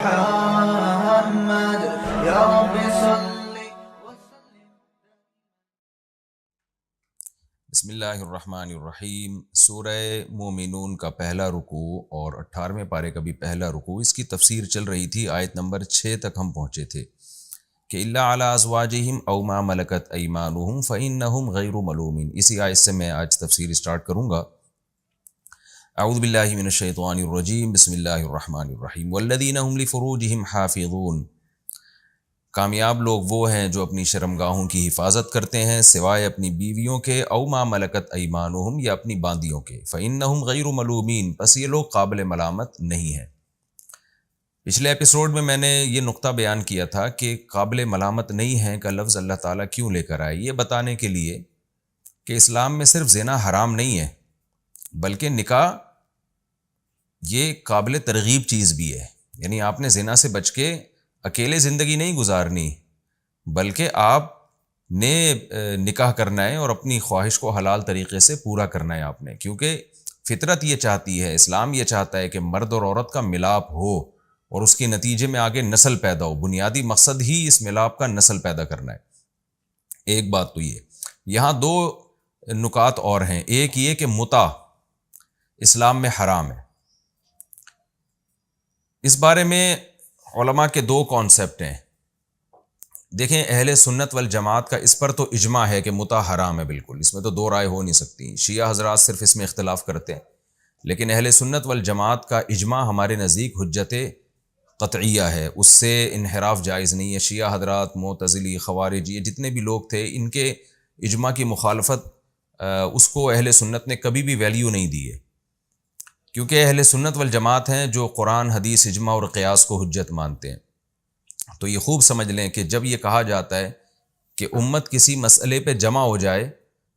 محمد یا رب صلی وسلم۔ بسم اللہ الرحمن الرحیم۔ سورہ مومنون کا پہلا رکوع اور 18ویں پارے کا بھی پہلا رکوع، اس کی تفسیر چل رہی تھی۔ آیت نمبر 6 تک ہم پہنچے تھے کہ الا علی ازواجہم او ما ملکت ایمانہم فانہم غیر ملومین۔ اسی آیت سے میں آج تفسیر اسٹارٹ کروں گا۔ اعوذ باللہ من الشیطان الرجیم، بسم اللہ الرحمن الرحیم۔ والذین ہم لفروجہم حافظون۔ کامیاب لوگ وہ ہیں جو اپنی شرمگاہوں کی حفاظت کرتے ہیں سوائے اپنی بیویوں کے، او ما ملکت ایمانہم، یا اپنی باندیوں کے، فانہم غیر ملومین، پس یہ لوگ قابل ملامت نہیں ہیں۔ پچھلے ایپیسوڈ میں نے یہ نقطہ بیان کیا تھا کہ قابل ملامت نہیں ہیں کا لفظ اللہ تعالیٰ کیوں لے کر آئے، یہ بتانے کے لیے کہ اسلام میں صرف زنا حرام نہیں ہے بلکہ نکاح یہ قابل ترغیب چیز بھی ہے۔ یعنی آپ نے زنا سے بچ کے اکیلے زندگی نہیں گزارنی بلکہ آپ نے نکاح کرنا ہے اور اپنی خواہش کو حلال طریقے سے پورا کرنا ہے آپ نے، کیونکہ فطرت یہ چاہتی ہے، اسلام یہ چاہتا ہے کہ مرد اور عورت کا ملاپ ہو اور اس کے نتیجے میں آگے نسل پیدا ہو۔ بنیادی مقصد ہی اس ملاپ کا نسل پیدا کرنا ہے۔ ایک بات تو یہ، یہاں دو نکات اور ہیں۔ ایک یہ کہ متع اسلام میں حرام ہے۔ اس بارے میں علماء کے دو کانسیپٹ ہیں۔ دیکھیں، اہل سنت والجماعت کا اس پر تو اجماع ہے کہ متع حرام ہے، بالکل، اس میں تو دو رائے ہو نہیں سکتی۔ شیعہ حضرات صرف اس میں اختلاف کرتے ہیں، لیکن اہل سنت والجماعت کا اجماع ہمارے نزدیک حجت قطعیہ ہے، اس سے انحراف جائز نہیں ہے۔ شیعہ حضرات، معتزلی، خوارجی، جتنے بھی لوگ تھے، ان کے اجماع کی مخالفت اس کو اہل سنت نے کبھی بھی ویلیو نہیں دی ہے، کیونکہ اہل سنت والجماعت ہیں جو قرآن، حدیث، اجماع اور قیاس کو حجت مانتے ہیں۔ تو یہ خوب سمجھ لیں کہ جب یہ کہا جاتا ہے کہ امت کسی مسئلے پہ جمع ہو جائے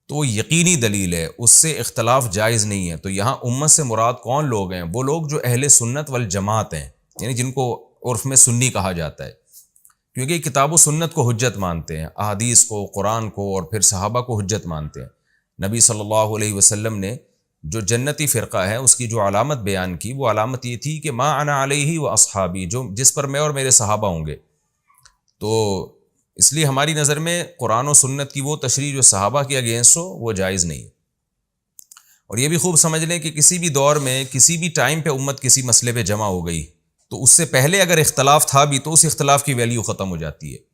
تو وہ یقینی دلیل ہے، اس سے اختلاف جائز نہیں ہے۔ تو یہاں امت سے مراد کون لوگ ہیں؟ وہ لوگ جو اہل سنت والجماعت ہیں، یعنی جن کو عرف میں سنی کہا جاتا ہے، کیونکہ کتاب و سنت کو حجت مانتے ہیں، احادیث کو، قرآن کو، اور پھر صحابہ کو حجت مانتے ہیں۔ نبی صلی اللہ علیہ وسلم نے جو جنتی فرقہ ہے اس کی جو علامت بیان کی، وہ علامت یہ تھی کہ ما انا علیہ و اصحابی، جس پر میں اور میرے صحابہ ہوں گے۔ تو اس لیے ہماری نظر میں قرآن و سنت کی وہ تشریح جو صحابہ کے اگینسٹ ہو وہ جائز نہیں ہے۔ اور یہ بھی خوب سمجھ لیں کہ کسی بھی دور میں، کسی بھی ٹائم پہ امت کسی مسئلے پہ جمع ہو گئی تو اس سے پہلے اگر اختلاف تھا بھی تو اس اختلاف کی ویلیو ختم ہو جاتی ہے،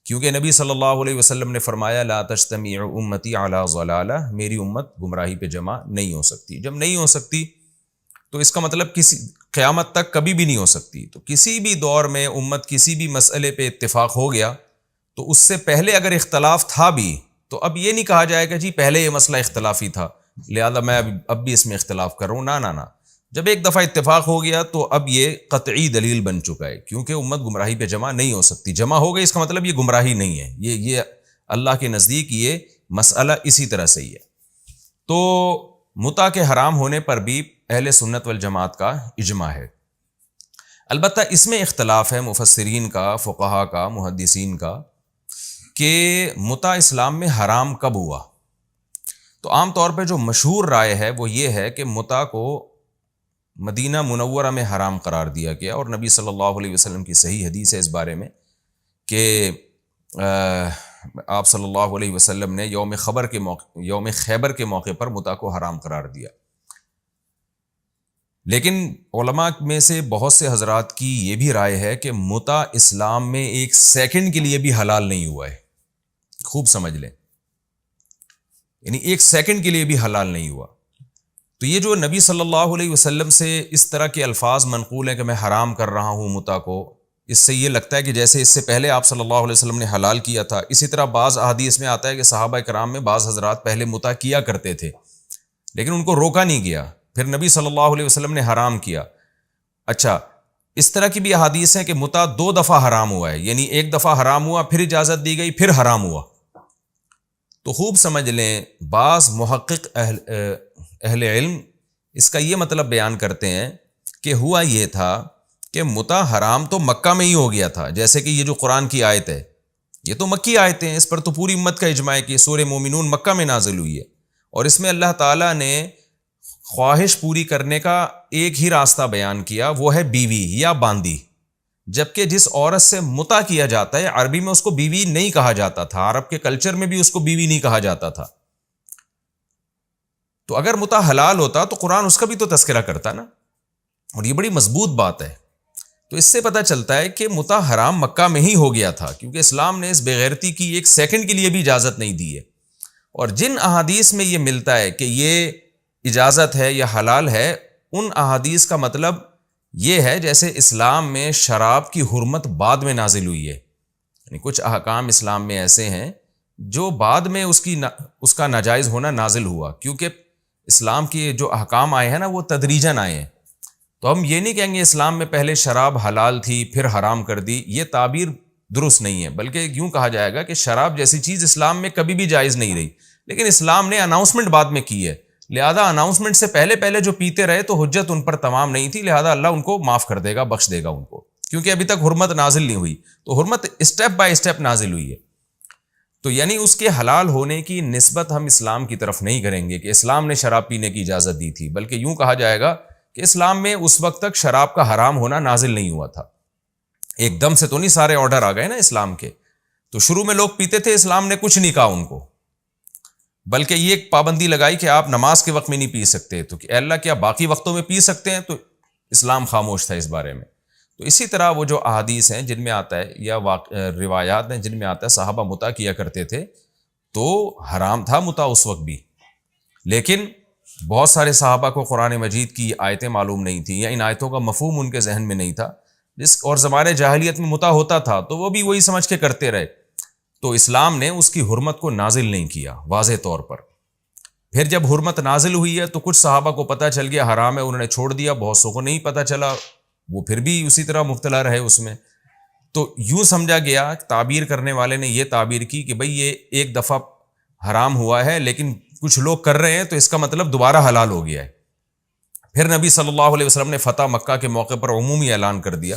کیونکہ نبی صلی اللہ علیہ وسلم نے فرمایا لا تجتمع امتی علی ضلالہ، میری امت گمراہی پہ جمع نہیں ہو سکتی۔ جب نہیں ہو سکتی تو اس کا مطلب کسی قیامت تک کبھی بھی نہیں ہو سکتی۔ تو کسی بھی دور میں امت کسی بھی مسئلے پہ اتفاق ہو گیا تو اس سے پہلے اگر اختلاف تھا بھی تو اب یہ نہیں کہا جائے گا جی پہلے یہ مسئلہ اختلافی تھا لہذا میں اب بھی اس میں اختلاف کر رہا ہوں۔ نہ، جب ایک دفعہ اتفاق ہو گیا تو اب یہ قطعی دلیل بن چکا ہے، کیونکہ امت گمراہی پہ جمع نہیں ہو سکتی۔ جمع ہو گئی اس کا مطلب یہ گمراہی نہیں ہے، یہ اللہ کے نزدیک یہ مسئلہ اسی طرح سے ہی ہے۔ تو متع کے حرام ہونے پر بھی اہل سنت والجماعت کا اجماع ہے۔ البتہ اس میں اختلاف ہے مفسرین کا، فقہا کا، محدثین کا، کہ متع اسلام میں حرام کب ہوا۔ تو عام طور پہ جو مشہور رائے ہے وہ یہ ہے کہ متع کو مدینہ منورہ میں حرام قرار دیا گیا، اور نبی صلی اللہ علیہ وسلم کی صحیح حدیث ہے اس بارے میں کہ آپ صلی اللہ علیہ وسلم نے یوم خیبر کے موقع پر متع کو حرام قرار دیا۔ لیکن علماء میں سے بہت سے حضرات کی یہ بھی رائے ہے کہ متع اسلام میں ایک سیکنڈ کے لیے بھی حلال نہیں ہوا ہے۔ خوب سمجھ لیں، یعنی ایک سیکنڈ کے لیے بھی حلال نہیں ہوا۔ تو یہ جو نبی صلی اللہ علیہ وسلم سے اس طرح کے الفاظ منقول ہیں کہ میں حرام کر رہا ہوں متع کو، اس سے یہ لگتا ہے کہ جیسے اس سے پہلے آپ صلی اللہ علیہ وسلم نے حلال کیا تھا۔ اسی طرح بعض احادیث میں آتا ہے کہ صحابہ کرام میں بعض حضرات پہلے متع کیا کرتے تھے لیکن ان کو روکا نہیں گیا، پھر نبی صلی اللہ علیہ وسلم نے حرام کیا۔ اچھا، اس طرح کی بھی احادیث ہیں کہ متع 2 دفعہ حرام ہوا ہے، یعنی ایک دفعہ حرام ہوا، پھر اجازت دی گئی، پھر حرام ہوا۔ تو خوب سمجھ لیں، بعض محقق اہل علم اس کا یہ مطلب بیان کرتے ہیں کہ ہوا یہ تھا کہ متع حرام تو مکہ میں ہی ہو گیا تھا، جیسے کہ یہ جو قرآن کی آیت ہے یہ تو مکی آیتیں ہیں، اس پر تو پوری امت کا اجماع ہے کہ سورہ مومنون مکہ میں نازل ہوئی ہے، اور اس میں اللہ تعالیٰ نے خواہش پوری کرنے کا ایک ہی راستہ بیان کیا، وہ ہے بیوی یا باندی۔ جبکہ جس عورت سے متع کیا جاتا ہے عربی میں اس کو بیوی نہیں کہا جاتا تھا، عرب کے کلچر میں بھی اس کو بیوی نہیں کہا جاتا تھا. تو اگر متع حلال ہوتا تو قرآن اس کا بھی تو تذکرہ کرتا نا، اور یہ بڑی مضبوط بات ہے. تو اس سے پتہ چلتا ہے کہ متع حرام مکہ میں ہی ہو گیا تھا، کیونکہ اسلام نے اس بے غیرتی کی ایک سیکنڈ کے لیے بھی اجازت نہیں دی ہے. اور جن احادیث میں یہ ملتا ہے کہ یہ اجازت ہے یا حلال ہے، ان احادیث کا مطلب یہ ہے جیسے اسلام میں شراب کی حرمت بعد میں نازل ہوئی ہے. یعنی کچھ احکام اسلام میں ایسے ہیں جو بعد میں اس کا ناجائز ہونا نازل ہوا، کیونکہ اسلام کی جو احکام آئے ہیں نا وہ تدریجاً آئے ہیں. تو ہم یہ نہیں کہیں گے اسلام میں پہلے شراب حلال تھی پھر حرام کر دی، یہ تعبیر درست نہیں ہے. بلکہ یوں کہا جائے گا کہ شراب جیسی چیز اسلام میں کبھی بھی جائز نہیں رہی، لیکن اسلام نے اناؤنسمنٹ بعد میں کی ہے، لہذا اناؤنسمنٹ سے پہلے جو پیتے رہے تو حجت ان پر تمام نہیں تھی، لہذا اللہ ان کو معاف کر دے گا، بخش دے گا ان کو، کیونکہ ابھی تک حرمت نازل نہیں ہوئی. تو حرمت اسٹیپ بائی اسٹیپ نازل ہوئی ہے. تو یعنی اس کے حلال ہونے کی نسبت ہم اسلام کی طرف نہیں کریں گے کہ اسلام نے شراب پینے کی اجازت دی تھی، بلکہ یوں کہا جائے گا کہ اسلام میں اس وقت تک شراب کا حرام ہونا نازل نہیں ہوا تھا. ایک دم سے تو نہیں سارے آرڈر آ گئے نا اسلام کے. تو شروع میں لوگ پیتے تھے، اسلام نے کچھ نہیں کہا ان کو، بلکہ یہ ایک پابندی لگائی کہ آپ نماز کے وقت میں نہیں پی سکتے. تو کہ اللہ کیا باقی وقتوں میں پی سکتے ہیں؟ تو اسلام خاموش تھا اس بارے میں. تو اسی طرح وہ جو احادیث ہیں جن میں آتا ہے یا روایات ہیں جن میں آتا ہے صحابہ متع کیا کرتے تھے، تو حرام تھا متع اس وقت بھی، لیکن بہت سارے صحابہ کو قرآن مجید کی آیتیں معلوم نہیں تھیں یا ان آیتوں کا مفہوم ان کے ذہن میں نہیں تھا، اور زمانے جاہلیت میں متع ہوتا تھا تو وہ بھی وہی سمجھ کے کرتے رہے. تو اسلام نے اس کی حرمت کو نازل نہیں کیا واضح طور پر. پھر جب حرمت نازل ہوئی ہے تو کچھ صحابہ کو پتہ چل گیا حرام ہے، انہوں نے چھوڑ دیا. بہت سو کو نہیں پتہ چلا، وہ پھر بھی اسی طرح مبتلا رہے اس میں. تو یوں سمجھا گیا، تعبیر کرنے والے نے یہ تعبیر کی کہ بھئی یہ ایک دفعہ حرام ہوا ہے لیکن کچھ لوگ کر رہے ہیں تو اس کا مطلب دوبارہ حلال ہو گیا ہے. پھر نبی صلی اللہ علیہ وسلم نے فتح مکہ کے موقع پر عمومی اعلان کر دیا.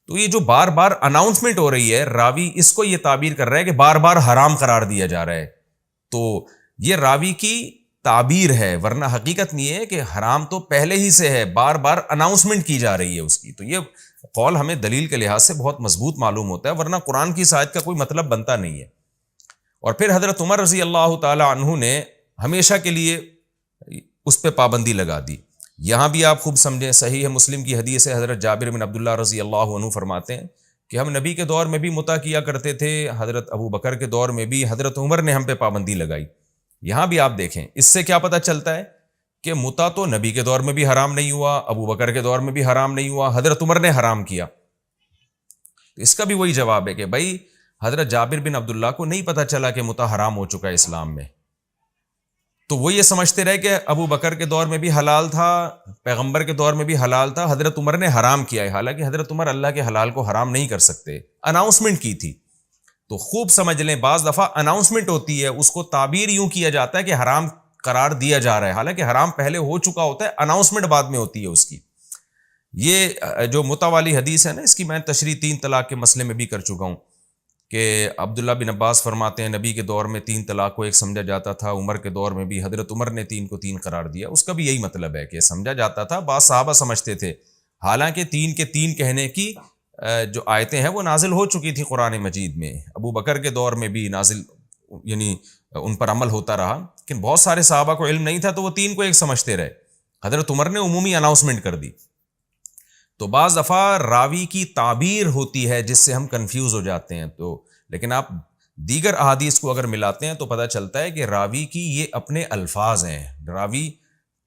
تو یہ جو بار بار اناؤنسمنٹ ہو رہی ہے، راوی اس کو یہ تعبیر کر رہا ہے کہ بار بار حرام قرار دیا جا رہا ہے. تو یہ راوی کی تعبیر ہے، ورنہ حقیقت نہیں ہے کہ حرام تو پہلے ہی سے ہے، بار بار اناؤنسمنٹ کی جا رہی ہے اس کی. تو یہ قول ہمیں دلیل کے لحاظ سے بہت مضبوط معلوم ہوتا ہے، ورنہ قرآن کی اس آیت کا کوئی مطلب بنتا نہیں ہے. اور پھر حضرت عمر رضی اللہ تعالی عنہ نے ہمیشہ کے لیے اس پہ پابندی لگا دی. یہاں بھی آپ خوب سمجھیں، صحیح ہے مسلم کی حدیث ہے، حضرت جابر بن عبداللہ رضی اللہ عنہ فرماتے ہیں کہ ہم نبی کے دور میں بھی متع کیا کرتے تھے، حضرت ابو بکر کے دور میں بھی، حضرت عمر نے ہم پہ پابندی لگائی. یہاں بھی آپ دیکھیں، اس سے کیا پتہ چلتا ہے کہ متع تو نبی کے دور میں بھی حرام نہیں ہوا، ابو بکر کے دور میں بھی حرام نہیں ہوا، حضرت عمر نے حرام کیا. تو اس کا بھی وہی جواب ہے کہ بھائی حضرت جابر بن عبداللہ کو نہیں پتہ چلا کہ متع حرام ہو چکا ہے اسلام میں، تو وہ یہ سمجھتے رہے کہ ابو بکر کے دور میں بھی حلال تھا، پیغمبر کے دور میں بھی حلال تھا، حضرت عمر نے حرام کیا ہے. حالانکہ حضرت عمر اللہ کے حلال کو حرام نہیں کر سکتے، اناؤنسمنٹ کی تھی. تو خوب سمجھ لیں، بعض دفعہ اناؤنسمنٹ ہوتی ہے، اس کو تعبیر یوں کیا جاتا ہے کہ حرام قرار دیا جا رہا ہے، حالانکہ حرام پہلے ہو چکا ہوتا ہے، اناؤنسمنٹ بعد میں ہوتی ہے اس کی. یہ جو متع والی حدیث ہے نا، اس کی میں تشریح 3 طلاق کے مسئلے میں بھی کر چکا ہوں کہ عبداللہ بن عباس فرماتے ہیں نبی کے دور میں 3 طلاق کو ایک سمجھا جاتا تھا، عمر کے دور میں بھی حضرت عمر نے 3 کو 3 قرار دیا. اس کا بھی یہی مطلب ہے کہ سمجھا جاتا تھا، بعض صحابہ سمجھتے تھے، حالانکہ 3 کے 3 کہنے کی جو آیتیں ہیں وہ نازل ہو چکی تھی قرآن مجید میں، ابو بکر کے دور میں بھی نازل، یعنی ان پر عمل ہوتا رہا. لیکن بہت سارے صحابہ کو علم نہیں تھا تو وہ 3 کو ایک سمجھتے رہے. حضرت عمر نے عمومی اناؤنسمنٹ کر دی. تو بعض دفعہ راوی کی تعبیر ہوتی ہے جس سے ہم کنفیوز ہو جاتے ہیں. تو لیکن آپ دیگر احادیث کو اگر ملاتے ہیں تو پتہ چلتا ہے کہ راوی کی یہ اپنے الفاظ ہیں، راوی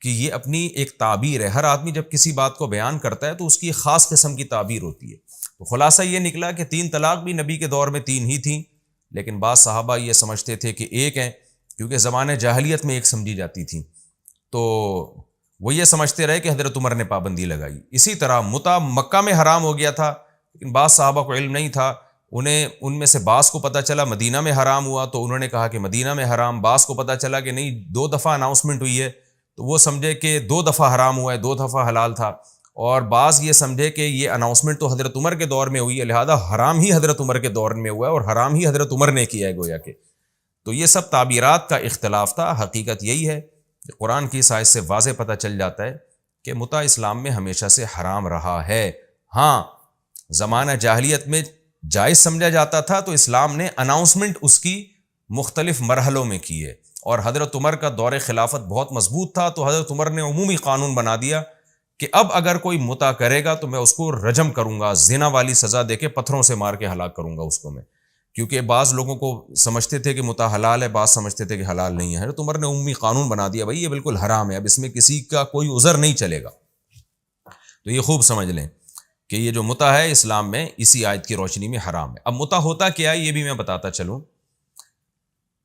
کی یہ اپنی ایک تعبیر ہے. ہر آدمی جب کسی بات کو بیان کرتا ہے تو اس کی خاص قسم کی تعبیر ہوتی ہے. تو خلاصہ یہ نکلا کہ 3 طلاق بھی نبی کے دور میں 3 ہی تھیں، لیکن بعض صحابہ یہ سمجھتے تھے کہ ایک ہیں، کیونکہ زمانے جاہلیت میں ایک سمجھی جاتی تھی، تو وہ یہ سمجھتے رہے کہ حضرت عمر نے پابندی لگائی. اسی طرح متع مکہ میں حرام ہو گیا تھا، لیکن بعض صحابہ کو علم نہیں تھا، ان میں سے بعض کو پتہ چلا مدینہ میں حرام ہوا تو انہوں نے کہا کہ مدینہ میں حرام. بعض کو پتہ چلا کہ نہیں 2 دفعہ اناؤنسمنٹ ہوئی ہے تو وہ سمجھے کہ 2 دفعہ حرام ہوا ہے، 2 دفعہ حلال تھا. اور بعض یہ سمجھے کہ یہ اناؤنسمنٹ تو حضرت عمر کے دور میں ہوئی ہے، لہذا حرام ہی حضرت عمر کے دور میں ہوا ہے اور حرام ہی حضرت عمر نے کیا ہے گویا کہ. تو یہ سب تعبیرات کا اختلاف تھا. حقیقت یہی ہے کہ قرآن کی اس آیت سے واضح پتہ چل جاتا ہے کہ متع اسلام میں ہمیشہ سے حرام رہا ہے. ہاں زمانہ جاہلیت میں جائز سمجھا جاتا تھا، تو اسلام نے اناؤنسمنٹ اس کی مختلف مرحلوں میں کی ہے، اور حضرت عمر کا دور خلافت بہت مضبوط تھا، تو حضرت عمر نے عمومی قانون بنا دیا کہ اب اگر کوئی متع کرے گا تو میں اس کو رجم کروں گا، زنا والی سزا دے کے پتھروں سے مار کے ہلاک کروں گا اس کو میں، کیونکہ بعض لوگوں کو سمجھتے تھے کہ متع حلال ہے، بعض سمجھتے تھے کہ حلال نہیں ہے۔ حضرت عمر نے عمومی قانون بنا دیا، بھائی یہ بالکل حرام ہے، اب اس میں کسی کا کوئی عذر نہیں چلے گا۔ تو یہ خوب سمجھ لیں کہ یہ جو متع ہے اسلام میں اسی آیت کی روشنی میں حرام ہے۔ اب متع ہوتا کیا ہے یہ بھی میں بتاتا چلوں۔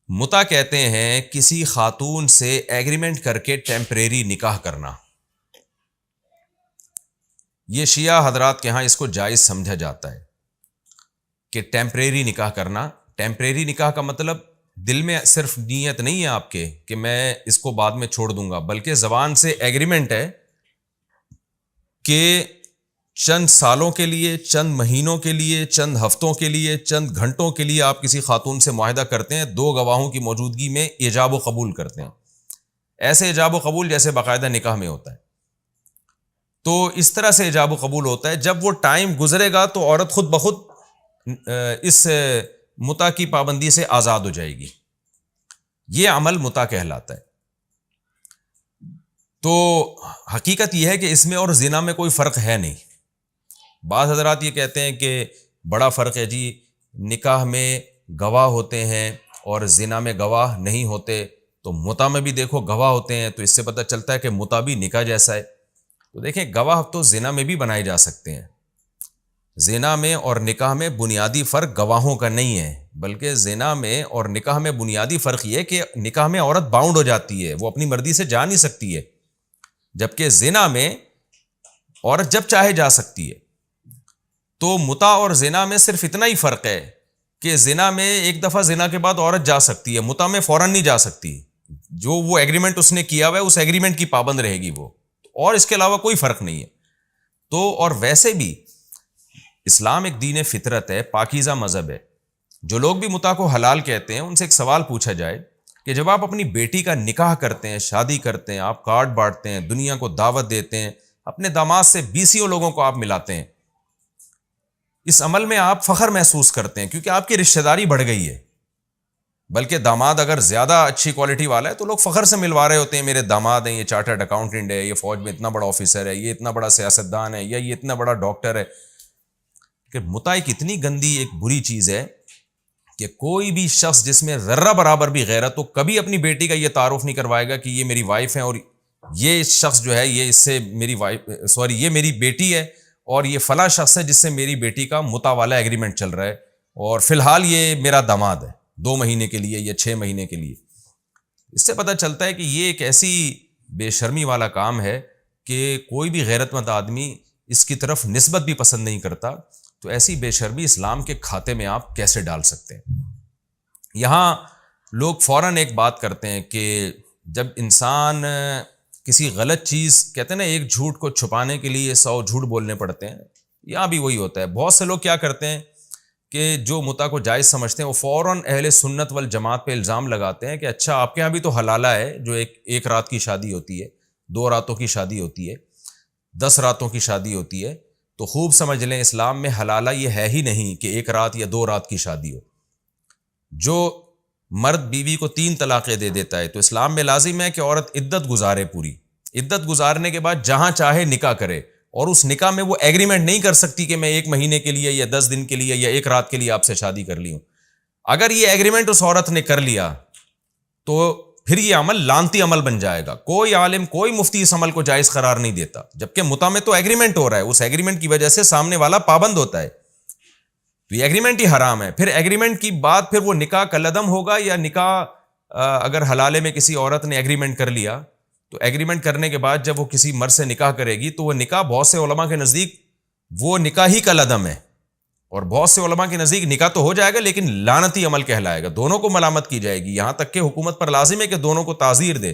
متع کہتے ہیں کسی خاتون سے ایگریمنٹ کر کے ٹیمپریری نکاح کرنا۔ یہ شیعہ حضرات کے ہاں اس کو جائز سمجھا جاتا ہے کہ ٹیمپریری نکاح کرنا۔ ٹیمپریری نکاح کا مطلب دل میں صرف نیت نہیں ہے آپ کے کہ میں اس کو بعد میں چھوڑ دوں گا، بلکہ زبان سے ایگریمنٹ ہے کہ چند سالوں کے لیے، چند مہینوں کے لیے، چند ہفتوں کے لیے، چند گھنٹوں کے لیے آپ کسی خاتون سے معاہدہ کرتے ہیں، دو گواہوں کی موجودگی میں ایجاب و قبول کرتے ہیں، ایسے ایجاب و قبول جیسے باقاعدہ نکاح میں ہوتا ہے۔ تو اس طرح سے ایجاب و قبول ہوتا ہے، جب وہ ٹائم گزرے گا تو عورت خود بخود اس متع کی پابندی سے آزاد ہو جائے گی، یہ عمل متع کہلاتا ہے۔ تو حقیقت یہ ہے کہ اس میں اور زنا میں کوئی فرق ہے نہیں۔ بعض حضرات یہ کہتے ہیں کہ بڑا فرق ہے جی، نکاح میں گواہ ہوتے ہیں اور زنا میں گواہ نہیں ہوتے، تو متع میں بھی دیکھو گواہ ہوتے ہیں، تو اس سے پتہ چلتا ہے کہ متع بھی نکاح جیسا ہے۔ تو دیکھیں گواہ تو زنا میں بھی بنائے جا سکتے ہیں، زنا میں اور نکاح میں بنیادی فرق گواہوں کا نہیں ہے، بلکہ زنا میں اور نکاح میں بنیادی فرق یہ ہے کہ نکاح میں عورت باؤنڈ ہو جاتی ہے، وہ اپنی مرضی سے جا نہیں سکتی ہے، جبکہ زنا میں عورت جب چاہے جا سکتی ہے۔ تو متع اور زنا میں صرف اتنا ہی فرق ہے کہ زنا میں ایک دفعہ زنا کے بعد عورت جا سکتی ہے، متع میں فوراً نہیں جا سکتی، جو وہ ایگریمنٹ اس نے کیا ہوا ہے اس ایگریمنٹ کی پابند رہے گی وہ، اور اس کے علاوہ کوئی فرق نہیں ہے۔ تو اور ویسے بھی اسلام ایک دین فطرت ہے، پاکیزہ مذہب ہے۔ جو لوگ بھی متع کو حلال کہتے ہیں ان سے ایک سوال پوچھا جائے کہ جب آپ اپنی بیٹی کا نکاح کرتے ہیں، شادی کرتے ہیں، آپ کارڈ بانٹتے ہیں، دنیا کو دعوت دیتے ہیں، اپنے داماد سے 20 لوگوں کو آپ ملاتے ہیں، اس عمل میں آپ فخر محسوس کرتے ہیں کیونکہ آپ کی رشتہ داری بڑھ گئی ہے، بلکہ داماد اگر زیادہ اچھی کوالٹی والا ہے تو لوگ فخر سے ملوا رہے ہوتے ہیں، میرے داماد ہیں، یہ چارٹرڈ اکاؤنٹنٹ ہے، یہ فوج میں اتنا بڑا آفیسر ہے، یہ اتنا بڑا سیاستدان ہے، یا یہ اتنا بڑا ڈاکٹر ہے۔ کہ متع ایک اتنی گندی ایک بری چیز ہے کہ کوئی بھی شخص جس میں ذرہ برابر بھی غیرت ہو کبھی اپنی بیٹی کا یہ تعارف نہیں کروائے گا کہ یہ میری وائف ہے، اور یہ شخص جو ہے یہ اس سے میری یہ میری بیٹی ہے، اور یہ فلاں شخص ہے جس سے میری بیٹی کا متع والا ایگریمنٹ چل رہا ہے، اور فی الحال یہ میرا داماد ہے 2 مہینے کے لیے یا 6 مہینے کے لیے۔ اس سے پتہ چلتا ہے کہ یہ ایک ایسی بے شرمی والا کام ہے کہ کوئی بھی غیرت مند آدمی اس کی طرف نسبت بھی پسند نہیں کرتا۔ تو ایسی بے شرمی اسلام کے کھاتے میں آپ کیسے ڈال سکتے ہیں؟ یہاں لوگ فوراً ایک بات کرتے ہیں کہ جب انسان کسی غلط چیز، کہتے ہیں نا ایک جھوٹ کو چھپانے کے لیے 100 جھوٹ بولنے پڑتے ہیں، یہاں بھی وہی ہوتا ہے۔ بہت سے لوگ کیا کرتے ہیں کہ جو متع کو جائز سمجھتے ہیں وہ فوراً اہل سنت والجماعت پہ الزام لگاتے ہیں کہ اچھا آپ کے یہاں بھی تو حلالہ ہے، جو ایک رات کی شادی ہوتی ہے، 2 راتوں کی شادی ہوتی ہے، 10 راتوں کی شادی ہوتی ہے۔ تو خوب سمجھ لیں اسلام میں حلالہ یہ ہے ہی نہیں کہ 1 رات یا 2 رات کی شادی ہو۔ جو مرد بیوی کو 3 طلاقیں دے دیتا ہے تو اسلام میں لازم ہے کہ عورت عدت گزارے، پوری عدت گزارنے کے بعد جہاں چاہے نکاح کرے، اور اس نکاح میں وہ ایگریمنٹ نہیں کر سکتی کہ میں 1 مہینے کے لیے یا 10 دن کے لیے یا 1 رات کے لیے آپ سے شادی کر لی ہوں۔ اگر یہ ایگریمنٹ اس عورت نے کر لیا تو پھر یہ عمل لعنتی عمل بن جائے گا۔ کوئی عالم، کوئی مفتی اس عمل کو جائز قرار نہیں دیتا، جبکہ متع میں تو ایگریمنٹ ہو رہا ہے، اس ایگریمنٹ کی وجہ سے سامنے والا پابند ہوتا ہے، تو یہ ایگریمنٹ ہی حرام ہے۔ پھر ایگریمنٹ کی بعد پھر وہ نکاح کالعدم ہوگا، یا نکاح اگر حلالے میں کسی عورت نے ایگریمنٹ کر لیا تو ایگریمنٹ کرنے کے بعد جب وہ کسی مرد سے نکاح کرے گی تو وہ نکاح بہت سے علماء کے نزدیک وہ نکاح ہی کالعدم ہے، اور بہت سے علماء کے نزدیک نکاح تو ہو جائے گا لیکن لعنتی عمل کہلائے گا، دونوں کو ملامت کی جائے گی، یہاں تک کہ حکومت پر لازم ہے کہ دونوں کو تعزیر دے،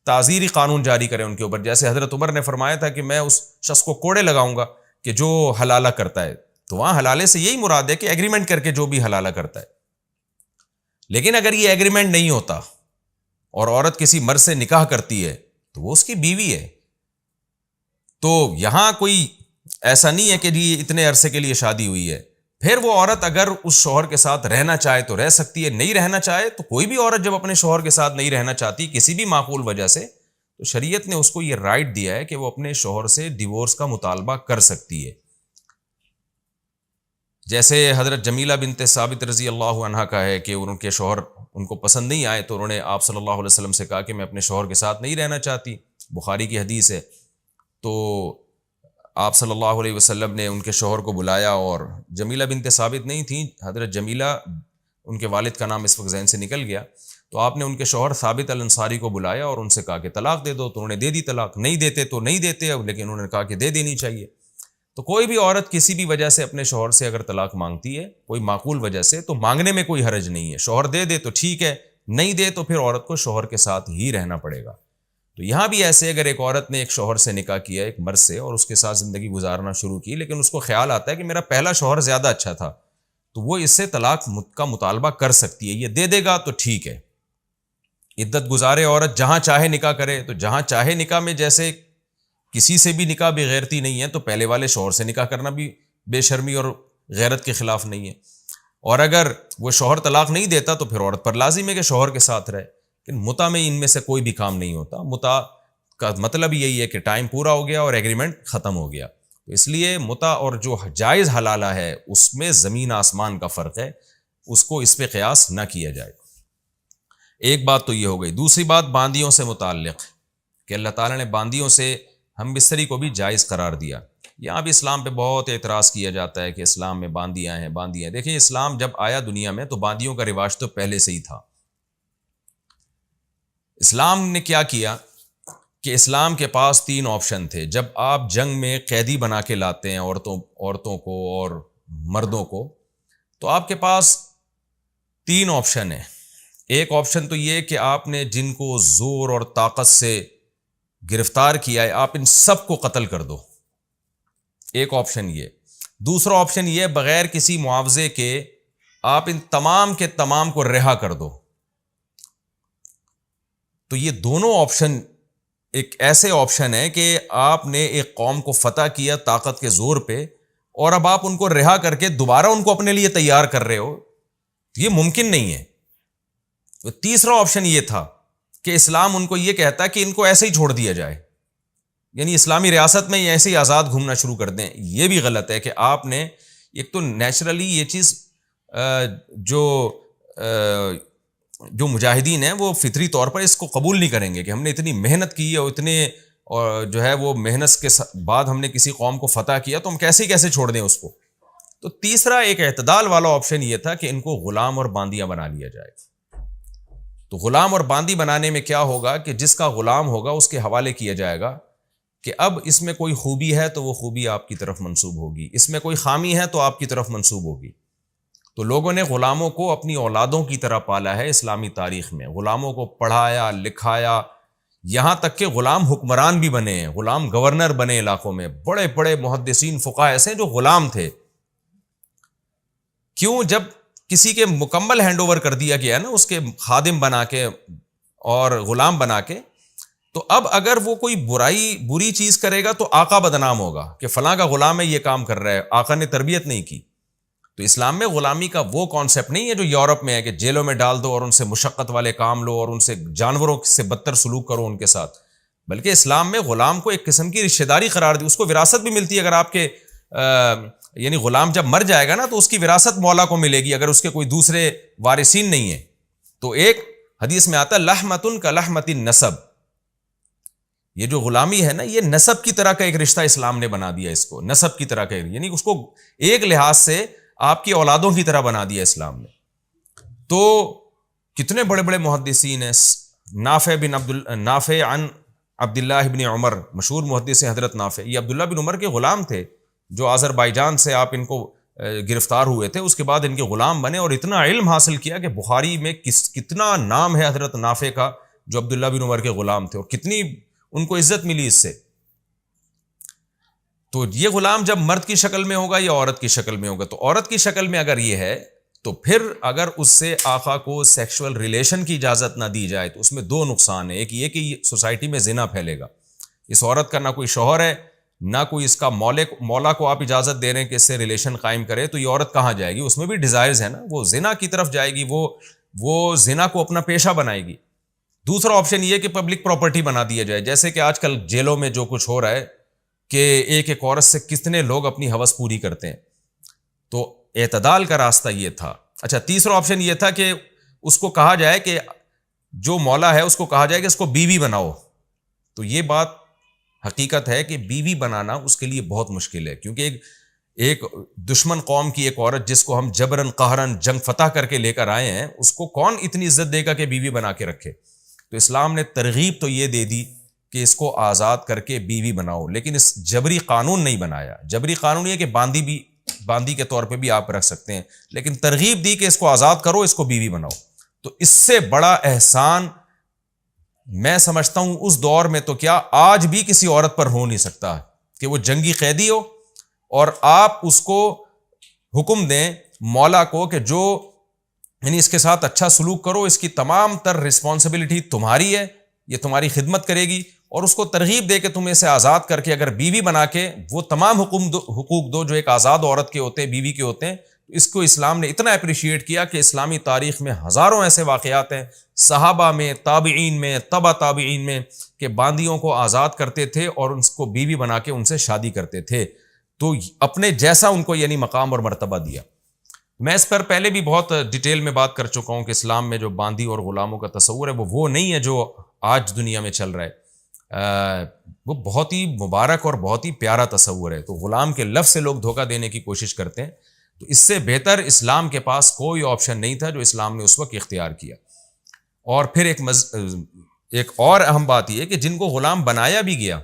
تعزیری قانون جاری کرے ان کے اوپر، جیسے حضرت عمر نے فرمایا تھا کہ میں اس شخص کو کوڑے لگاؤں گا کہ جو حلالہ کرتا ہے۔ تو وہاں حلالے سے یہی مراد ہے کہ ایگریمنٹ کر کے جو بھی حلالہ کرتا ہے۔ لیکن اگر یہ ایگریمنٹ نہیں ہوتا اور عورت کسی مرد سے نکاح کرتی ہے تو وہ اس کی بیوی ہے، تو یہاں کوئی ایسا نہیں ہے کہ جی اتنے عرصے کے لیے شادی ہوئی ہے. پھر وہ عورت اگر اس شوہر کے ساتھ رہنا چاہے تو رہ سکتی ہے, نہیں رہنا چاہے تو کوئی بھی عورت جب اپنے شوہر کے ساتھ نہیں رہنا چاہتی کسی بھی معقول وجہ سے, تو شریعت نے اس کو یہ رائٹ دیا ہے کہ وہ اپنے شوہر سے ڈیورس کا مطالبہ کر سکتی ہے. جیسے حضرت جمیلہ بنت ثابت رضی اللہ عنہ کا ہے کہ ان کے شوہر ان کو پسند نہیں آئے تو انہوں نے آپ صلی اللہ علیہ وسلم سے کہا کہ میں اپنے شوہر کے ساتھ نہیں رہنا چاہتی, بخاری کی حدیث ہے. تو آپ صلی اللہ علیہ وسلم نے ان کے شوہر کو بلایا, اور جمیلہ بنت ثابت نہیں تھیں, حضرت جمیلہ ان کے والد کا نام اس وقت ذہن سے نکل گیا. تو آپ نے ان کے شوہر ثابت الانصاری کو بلایا اور ان سے کہا کہ طلاق دے دو, تو انہوں نے دے دی طلاق. نہیں دیتے تو نہیں دیتے, اب لیکن انہوں نے کہا کہ دے دینی چاہیے. تو کوئی بھی عورت کسی بھی وجہ سے اپنے شوہر سے اگر طلاق مانگتی ہے کوئی معقول وجہ سے, تو مانگنے میں کوئی حرج نہیں ہے. شوہر دے دے تو ٹھیک ہے, نہیں دے تو پھر عورت کو شوہر کے ساتھ ہی رہنا پڑے گا. تو یہاں بھی ایسے اگر ایک عورت نے ایک شوہر سے نکاح کیا ایک مرد سے اور اس کے ساتھ زندگی گزارنا شروع کی, لیکن اس کو خیال آتا ہے کہ میرا پہلا شوہر زیادہ اچھا تھا, تو وہ اس سے طلاق کا مطالبہ کر سکتی ہے. یہ دے دے گا تو ٹھیک ہے. عدت گزارے عورت جہاں چاہے نکاح کرے, تو جہاں چاہے نکاح میں جیسے کسی سے بھی نکاح بے غیرتی نہیں ہے, تو پہلے والے شوہر سے نکاح کرنا بھی بے شرمی اور غیرت کے خلاف نہیں ہے. اور اگر وہ شوہر طلاق نہیں دیتا تو پھر عورت پر لازم ہے کہ شوہر کے ساتھ رہے. لیکن متع میں ان میں سے کوئی بھی کام نہیں ہوتا. متع کا مطلب یہی ہے کہ ٹائم پورا ہو گیا اور ایگریمنٹ ختم ہو گیا. تو اس لیے متع اور جو جائز حلالہ ہے اس میں زمین آسمان کا فرق ہے, اس کو اس پہ قیاس نہ کیا جائے. ایک بات تو یہ ہو گئی. دوسری بات باندیوں سے متعلق کہ اللہ تعالیٰ نے باندیوں سے ہم بستری کو بھی جائز قرار دیا. یہاں بھی اسلام پہ بہت اعتراض کیا جاتا ہے کہ اسلام میں باندیاں ہیں باندیاں. دیکھیں اسلام جب آیا دنیا میں تو باندیوں کا رواج تو پہلے سے ہی تھا. اسلام نے کیا کیا کہ اسلام کے پاس 3 آپشن تھے. جب آپ جنگ میں قیدی بنا کے لاتے ہیں عورتوں کو اور مردوں کو, تو آپ کے پاس 3 آپشن ہیں. ایک آپشن تو یہ کہ آپ نے جن کو زور اور طاقت سے گرفتار کیا ہے آپ ان سب کو قتل کر دو, ایک آپشن یہ. دوسرا آپشن یہ بغیر کسی معاوضے کے آپ ان تمام کے تمام کو رہا کر دو. تو یہ دونوں آپشن ایک ایسے آپشن ہے کہ آپ نے ایک قوم کو فتح کیا طاقت کے زور پہ, اور اب آپ ان کو رہا کر کے دوبارہ ان کو اپنے لیے تیار کر رہے ہو, یہ ممکن نہیں ہے. تو تیسرا آپشن یہ تھا کہ اسلام ان کو یہ کہتا ہے کہ ان کو ایسے ہی چھوڑ دیا جائے, یعنی اسلامی ریاست میں ایسے ہی آزاد گھومنا شروع کر دیں. یہ بھی غلط ہے کہ آپ نے ایک تو نیچرلی یہ چیز جو مجاہدین ہیں وہ فطری طور پر اس کو قبول نہیں کریں گے کہ ہم نے اتنی محنت کی ہے اور اتنے جو ہے وہ محنت کے بعد ہم نے کسی قوم کو فتح کیا تو ہم کیسے چھوڑ دیں اس کو. تو تیسرا ایک اعتدال والا آپشن یہ تھا کہ ان کو غلام اور باندیاں بنا لیا جائے. تو غلام اور باندی بنانے میں کیا ہوگا کہ جس کا غلام ہوگا اس کے حوالے کیا جائے گا کہ اب اس میں کوئی خوبی ہے تو وہ خوبی آپ کی طرف منسوب ہوگی, اس میں کوئی خامی ہے تو آپ کی طرف منسوب ہوگی. تو لوگوں نے غلاموں کو اپنی اولادوں کی طرح پالا ہے اسلامی تاریخ میں. غلاموں کو پڑھایا لکھایا, یہاں تک کہ غلام حکمران بھی بنے ہیں, غلام گورنر بنے علاقوں میں. بڑے بڑے محدثین فقہاء ایسے ہیں جو غلام تھے. کیوں؟ جب کسی کے مکمل ہینڈ اوور کر دیا گیا نا اس کے خادم بنا کے اور غلام بنا کے, تو اب اگر وہ کوئی بری چیز کرے گا تو آقا بدنام ہوگا کہ فلاں کا غلام ہے یہ کام کر رہا ہے, آقا نے تربیت نہیں کی. تو اسلام میں غلامی کا وہ کانسیپٹ نہیں ہے جو یورپ میں ہے کہ جیلوں میں ڈال دو اور ان سے مشقت والے کام لو اور ان سے جانوروں سے بدتر سلوک کرو ان کے ساتھ. بلکہ اسلام میں غلام کو ایک قسم کی رشتہ داری قرار دی, اس کو وراثت بھی ملتی ہے. اگر آپ کے یعنی غلام جب مر جائے گا نا تو اس کی وراثت مولا کو ملے گی اگر اس کے کوئی دوسرے وارثین نہیں ہیں. تو ایک حدیث میں آتا ہے لحمتن کا لحمت النسب, یہ جو غلامی ہے نا یہ نسب کی طرح کا ایک رشتہ اسلام نے بنا دیا اس کو, نسب کی طرح کا, یعنی اس کو ایک لحاظ سے آپ کی اولادوں کی طرح بنا دیا اسلام نے. تو کتنے بڑے بڑے محدثین ہیں. نافع عن عبداللہ بن عمر, مشہور محدث ہیں حضرت نافع, یہ عبداللہ بن عمر کے غلام تھے جو آذربائیجان سے آپ ان کو گرفتار ہوئے تھے, اس کے بعد ان کے غلام بنے اور اتنا علم حاصل کیا کہ بخاری میں کتنا نام ہے حضرت نافع کا جو عبداللہ بن عمر کے غلام تھے, اور کتنی ان کو عزت ملی اس سے. تو یہ غلام جب مرد کی شکل میں ہوگا یا عورت کی شکل میں ہوگا, تو عورت کی شکل میں اگر یہ ہے تو پھر اگر اس سے آقا کو سیکشول ریلیشن کی اجازت نہ دی جائے تو اس میں 2 نقصان ہیں. ایک یہ کہ سوسائٹی میں زنا پھیلے گا, اس عورت کا نہ کوئی شوہر ہے نہ کوئی اس کا مولا کو آپ اجازت دے رہے ہیں کہ اس سے ریلیشن قائم کرے, تو یہ عورت کہاں جائے گی؟ اس میں بھی ڈیزائرز ہیں نا, وہ زنا کی طرف جائے گی, وہ زنا کو اپنا پیشہ بنائے گی. دوسرا آپشن یہ کہ پبلک پراپرٹی بنا دیا جائے, جیسے کہ آج کل جیلوں میں جو کچھ ہو رہا ہے کہ ایک ایک عورت سے کتنے لوگ اپنی ہوس پوری کرتے ہیں. تو اعتدال کا راستہ یہ تھا. اچھا, تیسرا آپشن یہ تھا کہ اس کو کہا جائے کہ جو مولا ہے اس کو کہا جائے کہ اس کو بیوی بناؤ. تو یہ بات حقیقت ہے کہ بیوی بنانا اس کے لیے بہت مشکل ہے, کیونکہ ایک دشمن قوم کی ایک عورت جس کو ہم جبرن قہرن جنگ فتح کر کے لے کر آئے ہیں, اس کو کون اتنی عزت دے گا کہ بیوی بنا کے رکھے؟ تو اسلام نے ترغیب تو یہ دے دی کہ اس کو آزاد کر کے بیوی بناؤ, لیکن اس جبری قانون نہیں بنایا. جبری قانون یہ کہ باندی کے طور پہ بھی آپ رکھ سکتے ہیں, لیکن ترغیب دی کہ اس کو آزاد کرو, اس کو بیوی بناؤ. تو اس سے بڑا احسان میں سمجھتا ہوں اس دور میں تو کیا آج بھی کسی عورت پر ہو نہیں سکتا کہ وہ جنگی قیدی ہو اور آپ اس کو حکم دیں مولا کو کہ جو یعنی اس کے ساتھ اچھا سلوک کرو, اس کی تمام تر رسپانسبلٹی تمہاری ہے, یہ تمہاری خدمت کرے گی, اور اس کو ترغیب دے کہ تم اسے آزاد کر کے اگر بیوی بنا کے وہ تمام حقوق دو جو ایک آزاد عورت کے ہوتے ہیں, بیوی کے ہوتے ہیں. اس کو اسلام نے اتنا اپریشیٹ کیا کہ اسلامی تاریخ میں ہزاروں ایسے واقعات ہیں, صحابہ میں, تابعین میں, تبع تابعین میں, کہ باندیوں کو آزاد کرتے تھے اور ان کو بیوی بنا کے ان سے شادی کرتے تھے. تو اپنے جیسا ان کو یعنی مقام اور مرتبہ دیا. میں اس پر پہلے بھی بہت ڈیٹیل میں بات کر چکا ہوں کہ اسلام میں جو باندی اور غلاموں کا تصور ہے وہ نہیں ہے جو آج دنیا میں چل رہا ہے. وہ بہت ہی مبارک اور بہت ہی پیارا تصور ہے. تو غلام کے لفظ سے لوگ دھوکہ دینے کی کوشش کرتے ہیں. تو اس سے بہتر اسلام کے پاس کوئی آپشن نہیں تھا جو اسلام نے اس وقت اختیار کیا. اور پھر ایک اور اہم بات یہ کہ جن کو غلام بنایا بھی گیا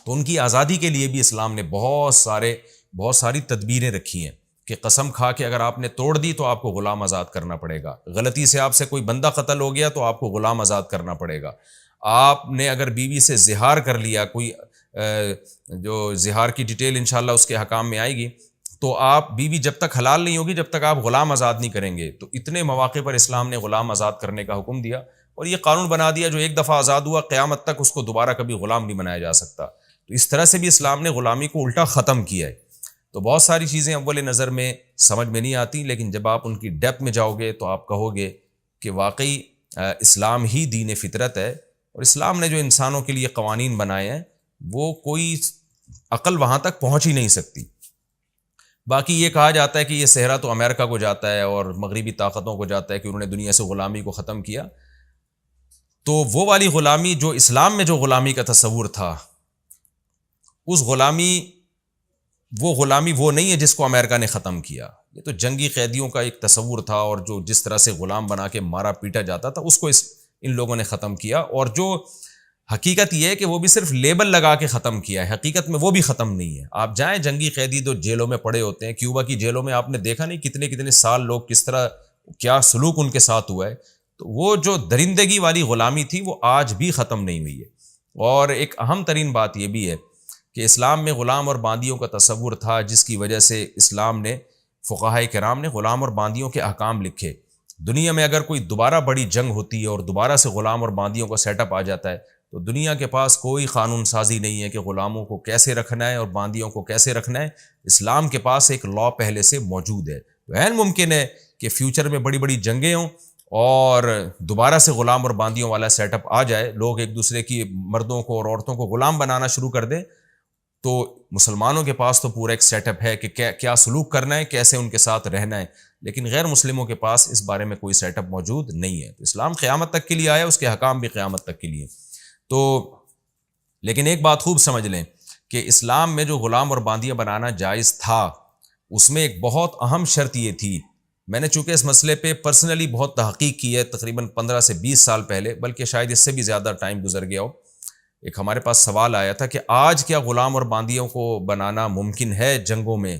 تو ان کی آزادی کے لیے بھی اسلام نے بہت ساری تدبیریں رکھی ہیں کہ قسم کھا کے اگر آپ نے توڑ دی تو آپ کو غلام آزاد کرنا پڑے گا, غلطی سے آپ سے کوئی بندہ قتل ہو گیا تو آپ کو غلام آزاد کرنا پڑے گا, آپ نے اگر بیوی سے زہار کر لیا, کوئی جو زہار کی ڈیٹیل انشاءاللہ اس کے حکام میں آئے گی, تو آپ بیوی جب تک حلال نہیں ہوگی جب تک آپ غلام آزاد نہیں کریں گے. تو اتنے مواقع پر اسلام نے غلام آزاد کرنے کا حکم دیا اور یہ قانون بنا دیا جو ایک دفعہ آزاد ہوا قیامت تک اس کو دوبارہ کبھی غلام نہیں بنایا جا سکتا. تو اس طرح سے بھی اسلام نے غلامی کو الٹا ختم کیا ہے. تو بہت ساری چیزیں اول نظر میں سمجھ میں نہیں آتی, لیکن جب آپ ان کی ڈیپتھ میں جاؤ گے تو آپ کہو گے کہ واقعی اسلام ہی دین فطرت ہے, اور اسلام نے جو انسانوں کے لیے قوانین بنائے ہیں وہ کوئی عقل وہاں تک پہنچ ہی نہیں سکتی. باقی یہ کہا جاتا ہے کہ یہ صحرا تو امریکہ کو جاتا ہے اور مغربی طاقتوں کو جاتا ہے کہ انہوں نے دنیا سے غلامی کو ختم کیا. تو وہ والی غلامی جو اسلام میں جو غلامی کا تصور تھا, اس غلامی وہ نہیں ہے جس کو امریکہ نے ختم کیا. یہ تو جنگی قیدیوں کا ایک تصور تھا, اور جو جس طرح سے غلام بنا کے مارا پیٹا جاتا تھا اس کو ان لوگوں نے ختم کیا. اور جو حقیقت یہ ہے کہ وہ بھی صرف لیبل لگا کے ختم کیا ہے, حقیقت میں وہ بھی ختم نہیں ہے. آپ جائیں جنگی قیدی جو جیلوں میں پڑے ہوتے ہیں, کیوبا کی جیلوں میں آپ نے دیکھا نہیں کتنے سال لوگ کس طرح کیا سلوک ان کے ساتھ ہوا ہے. تو وہ جو درندگی والی غلامی تھی وہ آج بھی ختم نہیں ہوئی ہے. اور ایک اہم ترین بات یہ بھی ہے کہ اسلام میں غلام اور باندیوں کا تصور تھا, جس کی وجہ سے اسلام نے فقہاء کرام نے غلام اور باندیوں کے احکام لکھے. دنیا میں اگر کوئی دوبارہ بڑی جنگ ہوتی ہے اور دوبارہ سے غلام اور باندیوں کا سیٹ اپ آ جاتا ہے تو دنیا کے پاس کوئی قانون سازی نہیں ہے کہ غلاموں کو کیسے رکھنا ہے اور باندیوں کو کیسے رکھنا ہے. اسلام کے پاس ایک لا پہلے سے موجود ہے. تو عین ممکن ہے کہ فیوچر میں بڑی جنگیں ہوں اور دوبارہ سے غلام اور باندیوں والا سیٹ اپ آ جائے, لوگ ایک دوسرے کی مردوں کو اور عورتوں کو غلام بنانا شروع کر دیں. تو مسلمانوں کے پاس تو پورا ایک سیٹ اپ ہے کہ کیا سلوک کرنا ہے, کیسے ان کے ساتھ رہنا ہے, لیکن غیر مسلموں کے پاس اس بارے میں کوئی سیٹ اپ موجود نہیں ہے. تو اسلام قیامت تک کے لیے آیا, اس کے حکام بھی قیامت تک کے لیے. تو لیکن ایک بات خوب سمجھ لیں کہ اسلام میں جو غلام اور باندیاں بنانا جائز تھا, اس میں ایک بہت اہم شرط یہ تھی. میں نے چونکہ اس مسئلے پہ پرسنلی بہت تحقیق کی ہے, تقریباً 15 سے 20 سال پہلے, بلکہ شاید اس سے بھی زیادہ ٹائم گزر گیا ہو. ایک ہمارے پاس سوال آیا تھا کہ آج کیا غلام اور باندیوں کو بنانا ممکن ہے جنگوں میں؟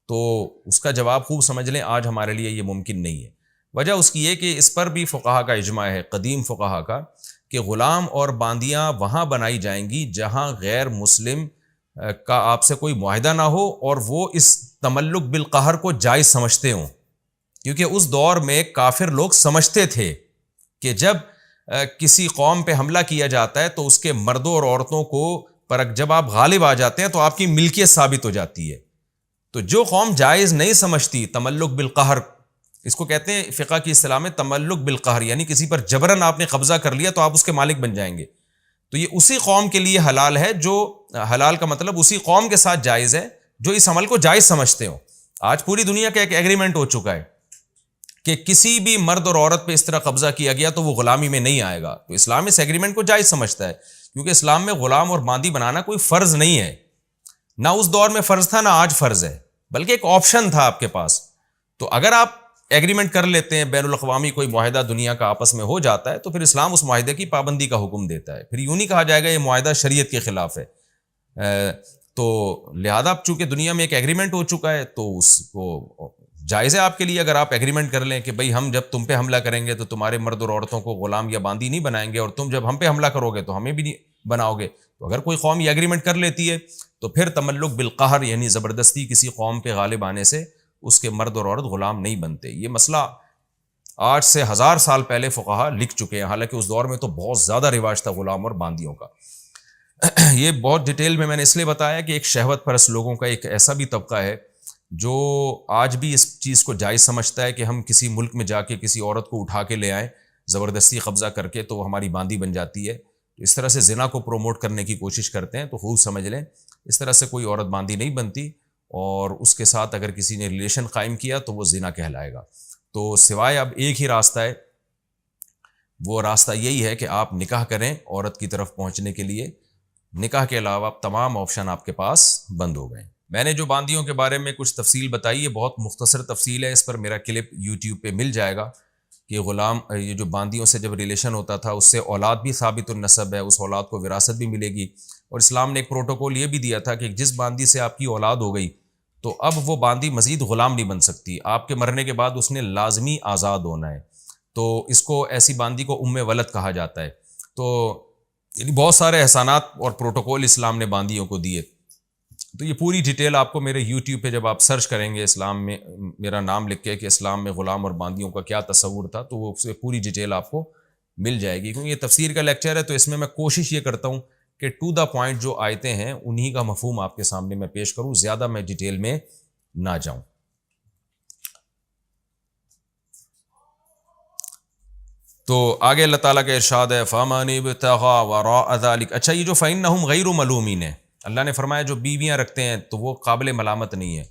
تو اس کا جواب خوب سمجھ لیں, آج ہمارے لیے یہ ممکن نہیں ہے. وجہ اس کی یہ کہ اس پر بھی فقہا کا اجماع ہے, قدیم فقہا کا, کہ غلام اور باندیاں وہاں بنائی جائیں گی جہاں غیر مسلم کا آپ سے کوئی معاہدہ نہ ہو اور وہ اس تملک بالقہر کو جائز سمجھتے ہوں. کیونکہ اس دور میں کافر لوگ سمجھتے تھے کہ جب کسی قوم پہ حملہ کیا جاتا ہے تو اس کے مردوں اور عورتوں کو پر جب آپ غالب آ جاتے ہیں تو آپ کی ملکیت ثابت ہو جاتی ہے. تو جو قوم جائز نہیں سمجھتی تملک بالقہر، اس کو کہتے ہیں فقہ کی اصطلاح میں تملک بالقہر، یعنی کسی پر جبراً آپ نے قبضہ کر لیا تو آپ اس کے مالک بن جائیں گے، تو یہ اسی قوم کے لیے حلال ہے، جو حلال کا مطلب اسی قوم کے ساتھ جائز ہے جو اس عمل کو جائز سمجھتے ہو. آج پوری دنیا کا ایک ایگریمنٹ ہو چکا ہے کہ کسی بھی مرد اور عورت پہ اس طرح قبضہ کیا گیا تو وہ غلامی میں نہیں آئے گا. تو اسلام اس ایگریمنٹ کو جائز سمجھتا ہے، کیونکہ اسلام میں غلام اور باندی بنانا کوئی فرض نہیں ہے، نہ اس دور میں فرض تھا نہ آج فرض ہے، بلکہ ایک آپشن تھا آپ کے پاس. تو اگر آپ ایگریمنٹ کر لیتے ہیں، بین الاقوامی کوئی معاہدہ دنیا کا آپس میں ہو جاتا ہے، تو پھر اسلام اس معاہدے کی پابندی کا حکم دیتا ہے. پھر یوں نہیں کہا جائے گا یہ معاہدہ شریعت کے خلاف ہے. تو لہذا چونکہ دنیا میں ایک ایگریمنٹ ہو چکا ہے تو اس کو جائز ہے آپ کے لیے، اگر آپ ایگریمنٹ کر لیں کہ بھئی ہم جب تم پہ حملہ کریں گے تو تمہارے مرد اور عورتوں کو غلام یا باندی نہیں بنائیں گے، اور تم جب ہم پہ حملہ کرو گے تو ہمیں بھی نہیں بناؤ گے. تو اگر کوئی قوم یہ ایگریمنٹ کر لیتی ہے تو پھر تملک بالقہر یعنی زبردستی کسی قوم پہ غالب آنے سے اس کے مرد اور عورت غلام نہیں بنتے. یہ مسئلہ آج سے 1000 سال پہلے فقہا لکھ چکے ہیں، حالانکہ اس دور میں تو بہت زیادہ رواج تھا غلام اور باندیوں کا. یہ بہت ڈیٹیل میں نے اس لیے بتایا کہ ایک شہوت پرست لوگوں کا ایک ایسا بھی طبقہ ہے جو آج بھی اس چیز کو جائز سمجھتا ہے کہ ہم کسی ملک میں جا کے کسی عورت کو اٹھا کے لے آئیں زبردستی قبضہ کر کے تو وہ ہماری باندی بن جاتی ہے. اس طرح سے زنا کو پروموٹ کرنے کی کوشش کرتے ہیں. تو خوب سمجھ لیں اس طرح سے کوئی عورت باندی نہیں بنتی، اور اس کے ساتھ اگر کسی نے ریلیشن قائم کیا تو وہ زنا کہلائے گا. تو سوائے اب ایک ہی راستہ ہے، وہ راستہ یہی ہے کہ آپ نکاح کریں عورت کی طرف پہنچنے کے لیے. نکاح کے علاوہ تمام آپشن آپ کے پاس بند ہو گئے. میں نے جو باندیوں کے بارے میں کچھ تفصیل بتائی ہے، بہت مختصر تفصیل ہے، اس پر میرا کلپ یوٹیوب پہ مل جائے گا کہ غلام یہ جو باندیوں سے جب ریلیشن ہوتا تھا اس سے اولاد بھی ثابت النسب ہے، اس اولاد کو وراثت بھی ملے گی. اور اسلام نے ایک پروٹوکول یہ بھی دیا تھا کہ جس باندی سے آپ کی اولاد ہو گئی تو اب وہ باندی مزید غلام نہیں بن سکتی، آپ کے مرنے کے بعد اس نے لازمی آزاد ہونا ہے. تو اس کو ایسی باندی کو ام ولد کہا جاتا ہے. تو یعنی بہت سارے احسانات اور پروٹوکول اسلام نے باندیوں کو دیے. تو یہ پوری ڈیٹیل آپ کو میرے یوٹیوب پہ جب آپ سرچ کریں گے اسلام میں میرا نام لکھ کے کہ اسلام میں غلام اور باندیوں کا کیا تصور تھا، تو وہ پوری ڈیٹیل آپ کو مل جائے گی. کیونکہ یہ تفسیر کا لیکچر ہے تو اس میں کوشش یہ کرتا ہوں کہ ٹو دا پوائنٹ جو آیتیں ہیں انہی کا مفہوم آپ کے سامنے میں پیش کروں، زیادہ میں ڈیٹیل میں نہ جاؤں. تو آگے اللہ تعالیٰ کا ارشاد ہے فَمَنِ ابْتَغَىٰ وَرَاءَ ذَلِكَ. اچھا یہ جو فَإِنَّهُمْ غَيْرُ مَلُومِينَ ہے، اللہ نے فرمایا جو بیویاں رکھتے ہیں تو وہ قابل ملامت نہیں ہے.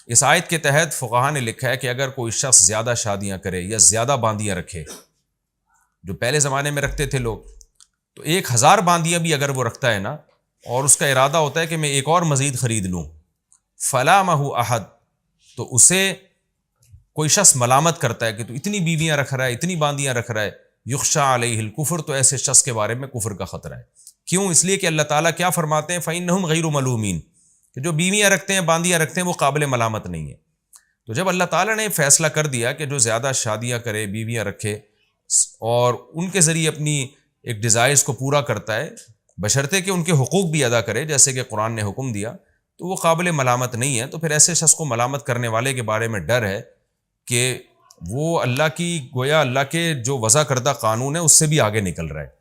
اس آیت کے تحت فقہا نے لکھا ہے کہ اگر کوئی شخص زیادہ شادیاں کرے یا زیادہ باندیاں رکھے، جو پہلے زمانے میں رکھتے تھے لوگ، تو 1000 باندیاں بھی اگر وہ رکھتا ہے نا اور اس کا ارادہ ہوتا ہے کہ میں ایک اور مزید خرید لوں، فَلَامَهُ أَحَدٌ، تو اسے کوئی شخص ملامت کرتا ہے کہ تو اتنی بیویاں رکھ رہا ہے، اتنی باندیاں رکھ رہا ہے، یخشى علیہ الکفر، تو ایسے شخص کے بارے میں کفر کا خطرہ ہے. کیوں؟ اس لیے کہ اللہ تعالیٰ کیا فرماتے ہیں فَإِنَّهُمْ غَيْرُ مَلُومِينَ، کہ جو بیویاں رکھتے ہیں باندیاں رکھتے ہیں وہ قابل ملامت نہیں ہے. تو جب اللہ تعالیٰ نے فیصلہ کر دیا کہ جو زیادہ شادیاں کرے بیویاں رکھے اور ان کے ذریعے اپنی ایک ڈیزائرز کو پورا کرتا ہے بشرطے کہ ان کے حقوق بھی ادا کرے جیسے کہ قرآن نے حکم دیا، تو وہ قابل ملامت نہیں ہے. تو پھر ایسے شخص کو ملامت کرنے والے کے بارے میں ڈر ہے کہ وہ اللہ کی گویا اللہ کے جو وضع کردہ قانون ہے اس سے بھی آگے نکل رہا ہے.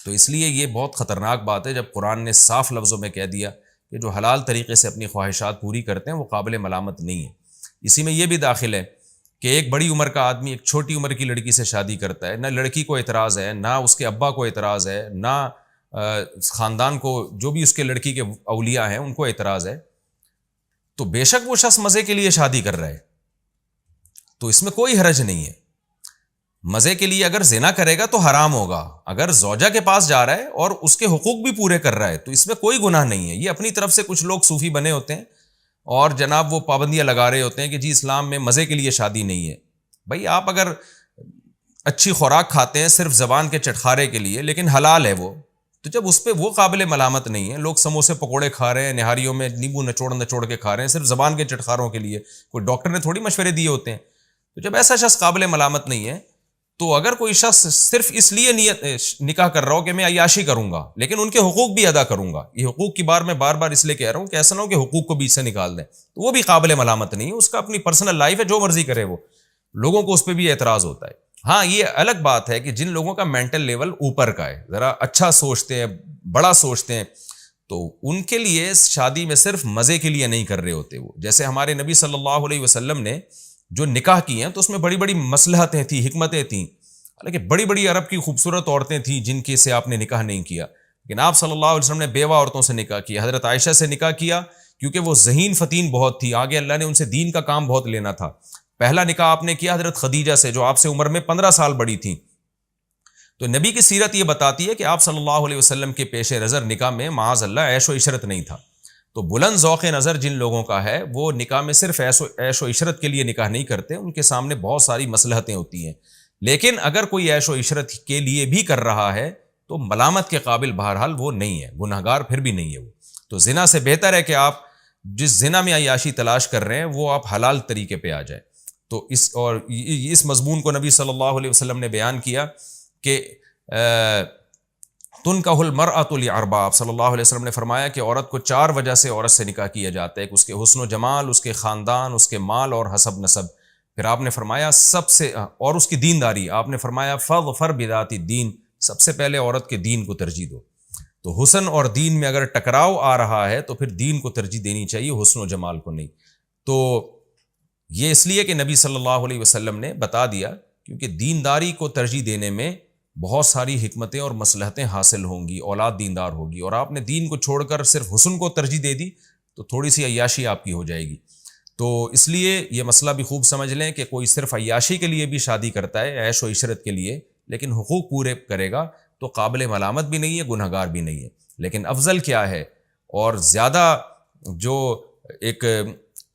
تو اس لیے یہ بہت خطرناک بات ہے جب قرآن نے صاف لفظوں میں کہہ دیا کہ جو حلال طریقے سے اپنی خواہشات پوری کرتے ہیں وہ قابل ملامت نہیں ہے. اسی میں یہ بھی داخل ہے کہ ایک بڑی عمر کا آدمی ایک چھوٹی عمر کی لڑکی سے شادی کرتا ہے، نہ لڑکی کو اعتراض ہے، نہ اس کے ابا کو اعتراض ہے، نہ خاندان کو جو بھی اس کے لڑکی کے اولیاء ہیں ان کو اعتراض ہے. تو بے شک وہ شخص مزے کے لیے شادی کر رہا ہے تو اس میں کوئی حرج نہیں ہے. مزے کے لیے اگر زنا کرے گا تو حرام ہوگا، اگر زوجہ کے پاس جا رہا ہے اور اس کے حقوق بھی پورے کر رہا ہے تو اس میں کوئی گناہ نہیں ہے. یہ اپنی طرف سے کچھ لوگ صوفی بنے ہوتے ہیں اور جناب وہ پابندیاں لگا رہے ہوتے ہیں کہ جی اسلام میں مزے کے لیے شادی نہیں ہے. بھائی آپ اگر اچھی خوراک کھاتے ہیں صرف زبان کے چٹخارے کے لیے لیکن حلال ہے وہ، تو جب اس پہ وہ قابل ملامت نہیں ہے. لوگ سموسے پکوڑے کھا رہے ہیں، نہاریوں میں نیمبو نچوڑ کے کھا رہے ہیں صرف زبان کے چٹخاروں کے لیے، کوئی ڈاکٹر نے تھوڑی مشورے دیے ہوتے ہیں. تو جب ایسا شخص قابل ملامت نہیں ہے تو اگر کوئی شخص صرف اس لیے نکاح کر رہا ہو کہ میں عیاشی کروں گا لیکن ان کے حقوق بھی ادا کروں گا، یہ حقوق کی بار میں بار بار اس لیے کہہ رہا ہوں کہ ایسا نہ ہو کہ حقوق کو بیچ سے نکال دیں، تو وہ بھی قابل ملامت نہیں ہے. اس کا اپنی پرسنل لائف ہے، جو مرضی کرے وہ، لوگوں کو اس پہ بھی اعتراض ہوتا ہے. ہاں یہ الگ بات ہے کہ جن لوگوں کا مینٹل لیول اوپر کا ہے، ذرا اچھا سوچتے ہیں، بڑا سوچتے ہیں، تو ان کے لیے شادی میں صرف مزے کے لیے نہیں کر رہے ہوتے وہ. جیسے ہمارے نبی صلی اللہ علیہ وسلم نے جو نکاح کیے ہیں تو اس میں بڑی بڑی مصلحتیں تھیں، حکمتیں تھیں. حالانکہ بڑی بڑی عرب کی خوبصورت عورتیں تھیں جن کے سے آپ نے نکاح نہیں کیا، لیکن آپ صلی اللہ علیہ وسلم نے بیوہ عورتوں سے نکاح کیا. حضرت عائشہ سے نکاح کیا کیونکہ وہ ذہین فتین بہت تھی، آگے اللہ نے ان سے دین کا کام بہت لینا تھا. پہلا نکاح آپ نے کیا حضرت خدیجہ سے جو آپ سے عمر میں 15 سال بڑی تھیں. تو نبی کی سیرت یہ بتاتی ہے کہ آپ صلی اللہ علیہ وسلم کے پیش نظر نکاح میں معاذ اللہ عیش و عشرت نہیں تھا. تو بلند ذوق نظر جن لوگوں کا ہے وہ نکاح میں صرف عیش و عشرت کے لیے نکاح نہیں کرتے، ان کے سامنے بہت ساری مصلحتیں ہوتی ہیں. لیکن اگر کوئی عیش و عشرت کے لیے بھی کر رہا ہے تو ملامت کے قابل بہرحال وہ نہیں ہے، گنہگار پھر بھی نہیں ہے وہ. تو زنا سے بہتر ہے کہ آپ جس زنا میں عیاشی تلاش کر رہے ہیں وہ آپ حلال طریقے پہ آ جائیں. تو اس مضمون کو نبی صلی اللہ علیہ وسلم نے بیان کیا کہ تنکح المرأۃ لاربع. آپ صلی اللہ علیہ وسلم نے فرمایا کہ عورت کو 4 وجہ سے عورت سے نکاح کیا جاتا ہے، کہ اس کے حسن و جمال، اس کے خاندان، اس کے مال اور حسب نسب. پھر آپ نے فرمایا سب سے، اور اس کی دینداری، آپ نے فرمایا فاظفر بذات الدین، سب سے پہلے عورت کے دین کو ترجیح دو. تو حسن اور دین میں اگر ٹکراؤ آ رہا ہے تو پھر دین کو ترجیح دینی چاہیے، حسن و جمال کو نہیں. تو یہ اس لیے کہ نبی صلی اللہ علیہ وسلم نے بتا دیا، کیونکہ دینداری کو ترجیح دینے میں بہت ساری حکمتیں اور مصلحتیں حاصل ہوں گی، اولاد دیندار ہوگی. اور آپ نے دین کو چھوڑ کر صرف حسن کو ترجیح دے دی تو تھوڑی سی عیاشی آپ کی ہو جائے گی. تو اس لیے یہ مسئلہ بھی خوب سمجھ لیں کہ کوئی صرف عیاشی کے لیے بھی شادی کرتا ہے، عیش و عشرت کے لیے، لیکن حقوق پورے کرے گا تو قابل ملامت بھی نہیں ہے، گنہگار بھی نہیں ہے. لیکن افضل کیا ہے اور زیادہ جو ایک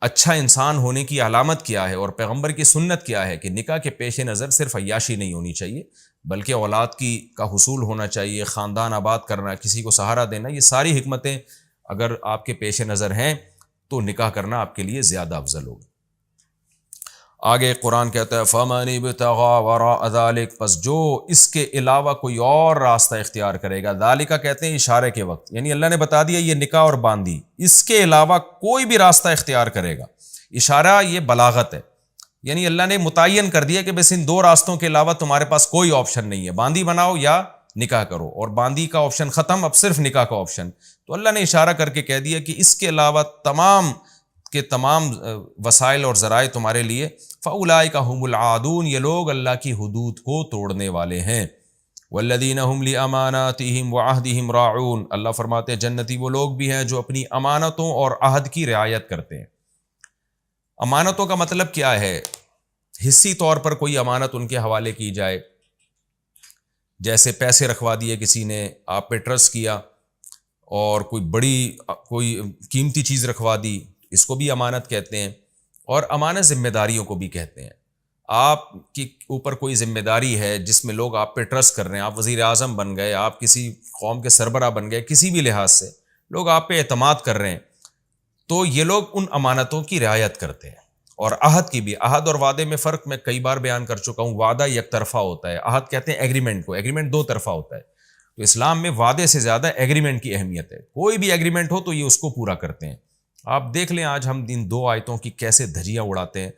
اچھا انسان ہونے کی علامت کیا ہے اور پیغمبر کی سنت کیا ہے کہ نکاح کے پیش نظر صرف عیاشی نہیں ہونی چاہیے، بلکہ اولاد کا حصول ہونا چاہیے، خاندان آباد کرنا، کسی کو سہارا دینا. یہ ساری حکمتیں اگر آپ کے پیش نظر ہیں تو نکاح کرنا آپ کے لیے زیادہ افضل ہوگا. آگے قرآن کہتا ہے فَمَنِ ابْتَغَىٰ وَرَاءَ ذَلِكَ، پس جو اس کے علاوہ کوئی اور راستہ اختیار کرے گا. ذالکہ کہتے ہیں اشارے کے وقت، یعنی اللہ نے بتا دیا یہ نکاح اور باندھی، اس کے علاوہ کوئی بھی راستہ اختیار کرے گا. اشارہ یہ بلاغت ہے، یعنی اللہ نے متعین کر دیا کہ بس ان 2 راستوں کے علاوہ تمہارے پاس کوئی آپشن نہیں ہے، باندھی بناؤ یا نکاح کرو. اور باندھی کا آپشن ختم، اب صرف نکاح کا آپشن. تو اللہ نے اشارہ کر کے کہہ دیا کہ اس کے علاوہ تمام کے تمام وسائل اور ذرائع تمہارے لیے. فَأُولَٰئِکَ هُمُ الْعَادُونَ، یہ لوگ اللہ کی حدود کو توڑنے والے ہیں. وَالَّذِينَ هُمْ لِأَمَانَاتِهِمْ وَعَهْدِهِمْ رَاعُونَ، اللہ فرماتے ہیں جنتی وہ لوگ بھی ہیں جو اپنی امانتوں اور عہد کی رعایت کرتے ہیں. امانتوں کا مطلب کیا ہے؟ حصی طور پر کوئی امانت ان کے حوالے کی جائے، جیسے پیسے رکھوا دیے کسی نے، آپ پہ ٹرسٹ کیا، اور کوئی قیمتی چیز رکھوا دی، اس کو بھی امانت کہتے ہیں. اور امانت ذمہ داریوں کو بھی کہتے ہیں. آپ کی اوپر کوئی ذمہ داری ہے جس میں لوگ آپ پہ ٹرسٹ کر رہے ہیں، آپ وزیر اعظم بن گئے، آپ کسی قوم کے سربراہ بن گئے، کسی بھی لحاظ سے لوگ آپ پہ اعتماد کر رہے ہیں، تو یہ لوگ ان امانتوں کی رعایت کرتے ہیں. اور عہد کی بھی، عہد اور وعدے میں فرق میں کئی بار بیان کر چکا ہوں. وعدہ یک طرفہ ہوتا ہے، عہد کہتے ہیں ایگریمنٹ کو، ایگریمنٹ 2 طرفہ ہوتا ہے. تو اسلام میں وعدے سے زیادہ ایگریمنٹ کی اہمیت ہے. کوئی بھی ایگریمنٹ ہو تو یہ اس کو پورا کرتے ہیں. آپ دیکھ لیں آج ہم ان 2 آیتوں کی کیسے دھجیاں اڑاتے ہیں.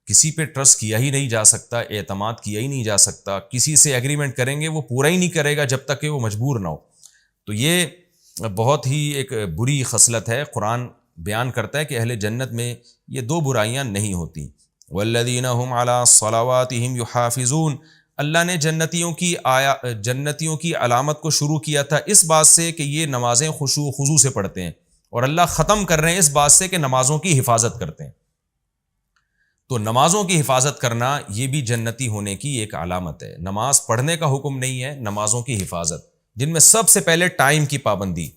کسی پہ ٹرسٹ کیا ہی نہیں جا سکتا، اعتماد کیا ہی نہیں جا سکتا، کسی سے ایگریمنٹ کریں گے وہ پورا ہی نہیں کرے گا جب تک کہ وہ مجبور نہ ہو. تو یہ بہت ہی ایک بری خصلت ہے. قرآن بیان کرتا ہے کہ اہل جنت میں یہ 2 برائیاں نہیں ہوتی. والذین هم علی صلواتہم یحافظون، اللہ نے جنتیوں کی علامت کو شروع کیا تھا اس بات سے کہ یہ نمازیں خشوع و خضوع سے پڑھتے ہیں، اور اللہ ختم کر رہے ہیں اس بات سے کہ نمازوں کی حفاظت کرتے ہیں. تو نمازوں کی حفاظت کرنا یہ بھی جنتی ہونے کی ایک علامت ہے. نماز پڑھنے کا حکم نہیں ہے، نمازوں کی حفاظت، جن میں سب سے پہلے ٹائم کی پابندی.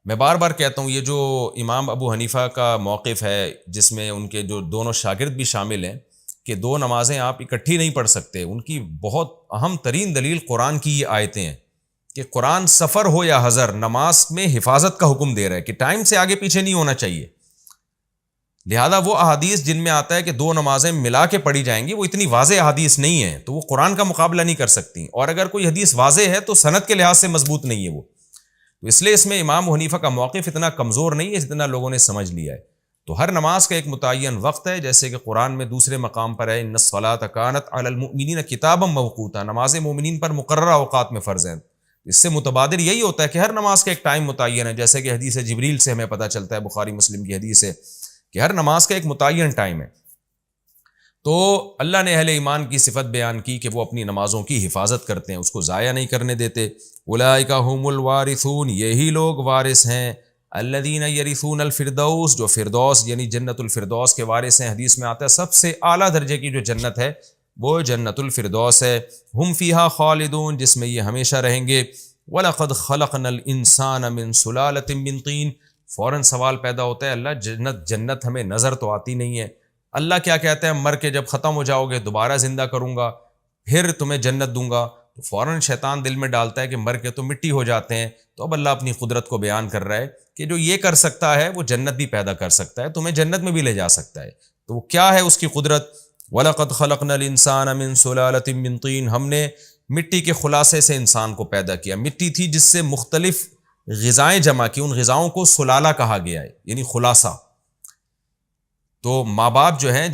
میں بار بار کہتا ہوں یہ جو امام ابو حنیفہ کا موقف ہے جس میں ان کے جو دونوں شاگرد بھی شامل ہیں کہ 2 نمازیں آپ اکٹھی نہیں پڑھ سکتے، ان کی بہت اہم ترین دلیل قرآن کی یہ آیتیں ہیں کہ قرآن سفر ہو یا حضر نماز میں حفاظت کا حکم دے رہا ہے کہ ٹائم سے آگے پیچھے نہیں ہونا چاہیے. لہذا وہ احادیث جن میں آتا ہے کہ 2 نمازیں ملا کے پڑھی جائیں گی وہ اتنی واضح احادیث نہیں ہیں، تو وہ قرآن کا مقابلہ نہیں کر سکتی. اور اگر کوئی حدیث واضح ہے تو سند کے لحاظ سے مضبوط نہیں ہے وہ. تو اس لیے اس میں امام حنیفہ کا موقف اتنا کمزور نہیں ہے جتنا لوگوں نے سمجھ لیا ہے. تو ہر نماز کا ایک متعین وقت ہے، جیسے کہ قرآن میں دوسرے مقام پر ہے ان الصلاۃ کانت علی المؤمنین کتابا موقوتا، نمازیں مومنین پر مقررہ اوقات میں فرض ہیں۔ اس سے متبادر یہی ہوتا ہے کہ ہر نماز کا ایک ٹائم متعین ہے، جیسے کہ حدیث جبریل سے ہمیں پتہ چلتا ہے، بخاری مسلم کی حدیث ہے کہ ہر نماز کا ایک متعین ٹائم ہے۔ تو اللہ نے اہل ایمان کی صفت بیان کی کہ وہ اپنی نمازوں کی حفاظت کرتے ہیں، اس کو ضائع نہیں کرنے دیتے۔ اولئک هم الوارثون، یہی لوگ وارث ہیں، الذین یرثون الفردوس، جو فردوس یعنی جنت الفردوس کے وارث ہیں۔ حدیث میں آتا ہے سب سے اعلیٰ درجے کی جو جنت ہے وہ جنت الفردوس ہے، ہم فیہا خالدون، جس میں یہ ہمیشہ رہیں گے۔ وَلَقَدْ خَلَقْنَا الْإِنسَانَ مِنْ سُلَالَةٍ مِّن طِينٍ، فوراً سوال پیدا ہوتا ہے اللہ جنت ہمیں نظر تو آتی نہیں ہے، اللہ کیا کہتا ہے مر کے جب ختم ہو جاؤ گے دوبارہ زندہ کروں گا، پھر تمہیں جنت دوں گا، تو فوراً شیطان دل میں ڈالتا ہے کہ مر کے تو مٹی ہو جاتے ہیں۔ تو اب اللہ اپنی قدرت کو بیان کر رہا ہے کہ جو یہ کر سکتا ہے وہ جنت بھی پیدا کر سکتا ہے، تمہیں جنت میں بھی لے جا سکتا ہے۔ تو وہ کیا ہے اس کی قدرت؟ وَلَقَدْ خَلَقْنَا الْإِنسَانَ مِنْ سُلَالَةٍ مِّن طِينٍ، ہم نے مٹی کے خلاصے سے انسان کو پیدا کیا۔ مٹی تھی جس سے مختلف غذائیں جمع کی، ان غذاؤں کو سلالہ کہا گیا ہے، یعنی خلاصہ۔ تو ماں باپ جو ہیں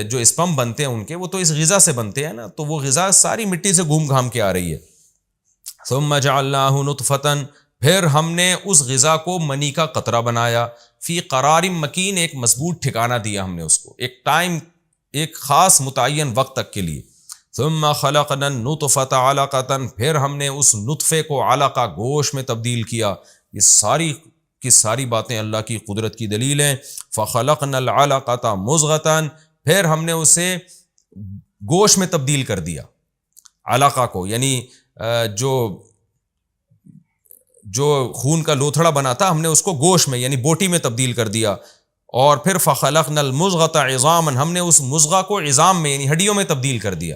جو اسپم بنتے ہیں ان کے، وہ تو اس غذا سے بنتے ہیں نا، تو وہ غذا ساری مٹی سے گھوم گھام کے آ رہی ہے۔ ثم جعلناہ نطفۃ، پھر ہم نے اس غذا کو منی کا قطرہ بنایا، فی قرار مکین، ایک مضبوط ٹھکانہ دیا ہم نے اس کو، ایک ٹائم، ایک خاص متعین وقت تک کے لیے۔ ثم خلقنا النطفۃ علقۃ، پھر ہم نے اس نطفے کو علقہ، گوشت میں تبدیل کیا۔ یہ ساری کی ساری باتیں اللہ کی قدرت کی دلیل ہیں۔ فخلقنا العلقۃ مضغۃ، پھر ہم نے اسے گوشت میں تبدیل کر دیا، علقہ کو، یعنی جو خون کا لوتھڑا بنا تھا ہم نے اس کو گوشت میں یعنی بوٹی میں تبدیل کر دیا۔ اور پھر فخلقنا المضغۃ عظاما، ہم نے اس مضغہ کو عظام میں یعنی ہڈیوں میں تبدیل کر دیا۔